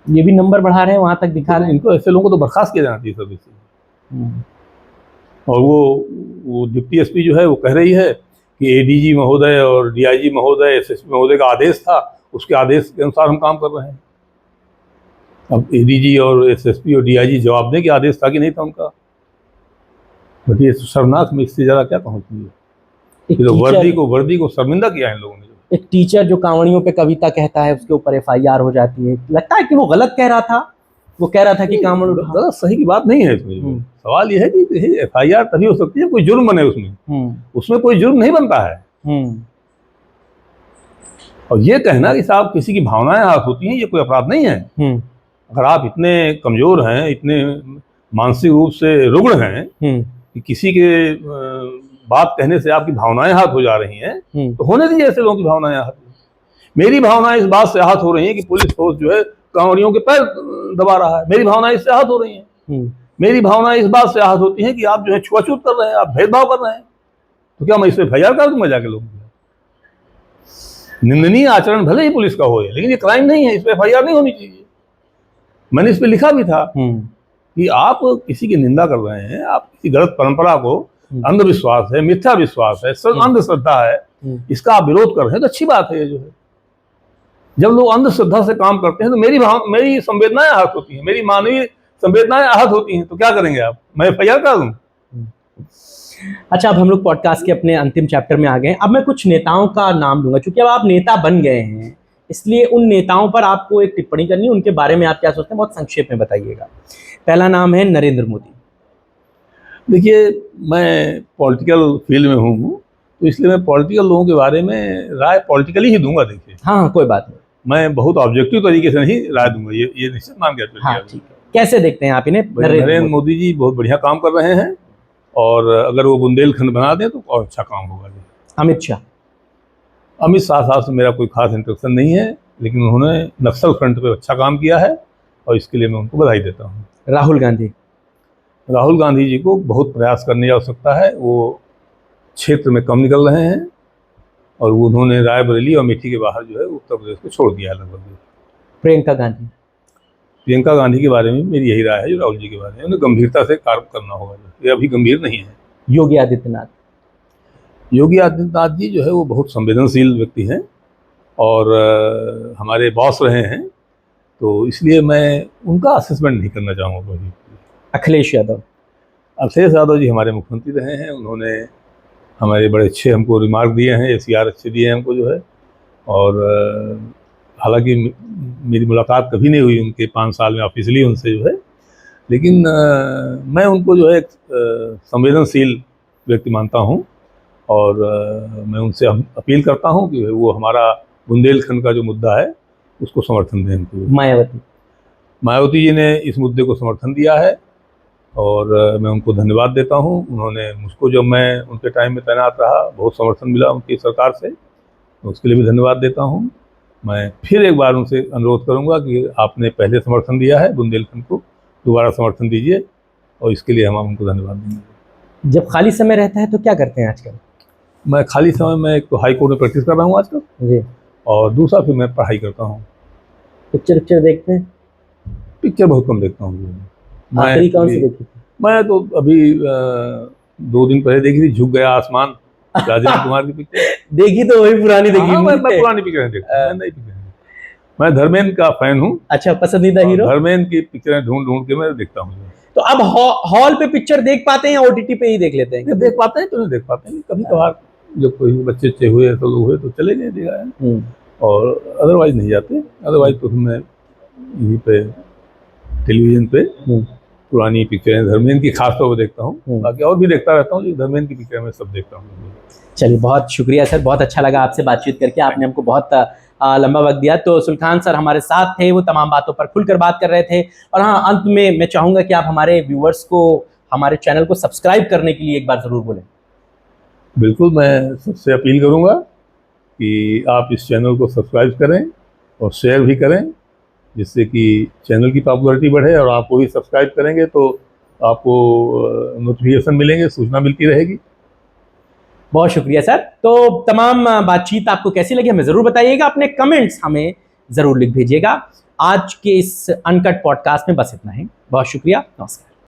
ये भी नंबर बढ़ा रहे हैं, वहां तक दिखा रहे हैं। इनको ऐसे लोगों को तो बर्खास्त किया जाना चाहिए सर्विस से। और वो डिप्टी एसपी जो है वो कह रही है कि एडीजी महोदय और डीआईजी महोदय, एसएसपी महोदय का आदेश था, उसके आदेश के अनुसार हम काम कर रहे हैं। अब एडीजी और एसएसपी और डीआईजी जवाब दें कि आदेश था कि नहीं था उनका। बट ये शर्मनाक, में इससे ज्यादा क्या कहूँ। तो वर्दी को शर्मिंदा किया इन लोगों ने। एक टीचर जो कांवड़ियों पे कविता कहता है उसके ऊपर एफआईआर हो जाती है। लगता है कि वो गलत कह रहा था, वो कह रहा था कि कांवड़ गलत सही की बात नहीं है इसमें। सवाल यह है कि एफआईआर तभी हो सकती है कोई जुर्म बने उसमें कोई जुर्म नहीं बनता है। और ये कहना कि साहब किसी की भावनाएं आहत होती हैं, ये कोई अपराध नहीं है। अगर आप इतने कमजोर हैं, इतने मानसिक रूप से रुग्ण हैं कि किसी के बात कहने से आपकी भावनाएं आहत हो जा रही हैं, तो होने दीजिए ऐसे लोगों की भावनाएं आहत। मेरी भावनाएं इस बात से आहत हो रही हैं कि पुलिस फोर्स जो है कांवड़ियों के पैर दबा रहा है, मेरी भावनाएं इससे आहत हो रही हैं। मेरी भावनाएं इस बात से आहत होती हैं कि आप जो है छुआछूत कर रहे हैं, आप भेदभाव कर रहे हैं। तो क्या मैं इस पर FIR कर दूंगा जाके लोगों को? निंदनीय आचरण भले ही पुलिस का हो, लेकिन ये क्राइम नहीं है, इस पर FIR नहीं होनी चाहिए। मैंने इस पे लिखा भी था कि आप किसी की निंदा कर रहे हैं, आप किसी गलत परंपरा को, अंधविश्वास है, मिथ्या विश्वास है, अंधश्रद्धा है, इसका आप विरोध कर रहे हैं तो अच्छी बात है। ये जो है, जब लोग अंधश्रद्धा से काम करते हैं तो मेरी संवेदनाएं आहत होती हैं, मेरी मानवीय संवेदनाएं आहत होती हैं। तो क्या करेंगे आप? मैं FIR कर दूं? अच्छा, अब हम लोग पॉडकास्ट के अपने अंतिम चैप्टर में आ गए हैं। अब मैं कुछ नेताओं का नाम लूंगा, क्योंकि अब आप नेता बन गए हैं, इसलिए उन नेताओं पर आपको एक टिप्पणी करनी है। उनके बारे में आप क्या सोचते हैं, बहुत संक्षेप में बताइएगा। पहला नाम है नरेंद्र मोदी। देखिए, मैं पॉलिटिकल फील्ड में हूँ, तो इसलिए मैं पॉलिटिकल लोगों के बारे में राय पॉलिटिकली ही दूंगा। देखिए, हाँ, कोई बात नहीं, मैं बहुत ऑब्जेक्टिव तरीके से नहीं राय दूंगा, ये निश्चित मान के चलिए। हाँ, ठीक है। कैसे देखते हैं आप इन्हें? नरेंद्र मोदी जी बहुत बढ़िया काम कर रहे हैं, और अगर वो बुंदेलखंड बना दें तो और अच्छा काम होगा। अमित शाह साहब से मेरा कोई खास इंटरेक्शन नहीं है, लेकिन उन्होंने नक्सल फ्रंट पे अच्छा काम किया है और इसके लिए मैं उनको बधाई देता हूँ। राहुल गांधी जी को बहुत प्रयास करने की आवश्यकता है। वो क्षेत्र में कम निकल रहे हैं, और उन्होंने रायबरेली और अमेठी के बाहर जो है उत्तर प्रदेश को छोड़ दिया है लगभग। प्रियंका गांधी के बारे में मेरी यही राय है जो राहुल जी के बारे में, उन्हें गंभीरता से कार्य करना होगा, ये अभी गंभीर नहीं है। योगी आदित्यनाथ जी जो है वो बहुत संवेदनशील व्यक्ति हैं और हमारे बॉस रहे हैं, तो इसलिए मैं उनका असेसमेंट नहीं करना चाहूँगा। अखिलेश यादव जी हमारे मुख्यमंत्री रहे हैं, उन्होंने हमारे बड़े अच्छे हमको रिमार्क दिए हैं, SCR अच्छे दिए हैं हमको जो है। और हालांकि मेरी मुलाकात कभी नहीं हुई उनके 5 साल में ऑफिशियली उनसे जो है, लेकिन मैं उनको जो है एक संवेदनशील व्यक्ति मानता हूँ, और मैं उनसे अपील करता हूँ कि वो हमारा बुंदेलखंड का जो मुद्दा है उसको समर्थन दें। मायावती जी ने इस मुद्दे को समर्थन दिया है, और मैं उनको धन्यवाद देता हूँ। उन्होंने मुझको, जब मैं उनके टाइम में तैनात रहा, बहुत समर्थन मिला उनकी सरकार से, तो उसके लिए भी धन्यवाद देता हूँ। मैं फिर एक बार उनसे अनुरोध करूँगा कि आपने पहले समर्थन दिया है बुंदेलखंड को, दोबारा समर्थन दीजिए, और इसके लिए हम उनको धन्यवाद देंगे। जब खाली समय रहता है तो क्या करते हैं आजकल? मैं खाली समय में एक तो हाई कोर्ट में प्रैक्टिस कर रहा हूँ आजकल जी, और दूसरा फिर मैं पढ़ाई करता हूँ। पिक्चर देखते हैं? पिक्चर बहुत कम देखता हूँ। आखिरी कौन सी देखी? मैं तो अभी 2 दिन पहले देखी थी, झुक गया आसमान, राजेंद्र कुमार की पिक्चर। देखी तो वही पुरानी देखी? हाँ, मैं पुरानी पिक्चरें देखता हूँ, नई पिक्चरें। मैं धर्मेंद्र का फैन हूँ। अच्छा, पसंदीदा हीरो? धर्मेंद्र की पिक्चरें ढूंढ के मैं देखता हूँ। तो अब हॉल पे पिक्चर देख पाते हैं या OTT पे ही देख लेते हैं? देख पाते हैं, तो नहीं देख पाते हैं। कभी कभार जब कोई बच्चे हुए तो लोग हुए तो चले गए, देखा, और अदरवाइज नहीं जाते। अदरवाइज तो मैं यहीं पे टेलीविजन पे पुरानी पिक्चरें धर्मेंद्र की खास तौर पर देखता हूँ, बाकी और भी देखता रहता हूँ, जो धर्मेंद्र की पिक्चर मैं सब देखता हूँ। चलिए, बहुत शुक्रिया सर, बहुत अच्छा लगा आपसे बातचीत करके, आपने हमको बहुत लंबा वक्त दिया। तो सुल्तान सर हमारे साथ थे, वो तमाम बातों पर खुलकर बात कर रहे थे। और हाँ, अंत में मैं चाहूँगा कि आप हमारे व्यूअर्स को, हमारे चैनल को सब्सक्राइब करने के लिए एक बार ज़रूर बोलें। बिल्कुल, मैं सबसे अपील करूँगा कि आप इस चैनल को सब्सक्राइब करें और शेयर भी करें, जिससे कि चैनल की पॉपुलैरिटी बढ़े, और आपको भी सब्सक्राइब करेंगे तो आपको नोटिफिकेशन मिलेंगे, सूचना मिलती रहेगी। बहुत शुक्रिया सर। तो तमाम बातचीत आपको कैसी लगी हमें ज़रूर बताइएगा, अपने कमेंट्स हमें ज़रूर लिख भेजिएगा। आज के इस अनकट पॉडकास्ट में बस इतना ही। बहुत शुक्रिया, नमस्कार।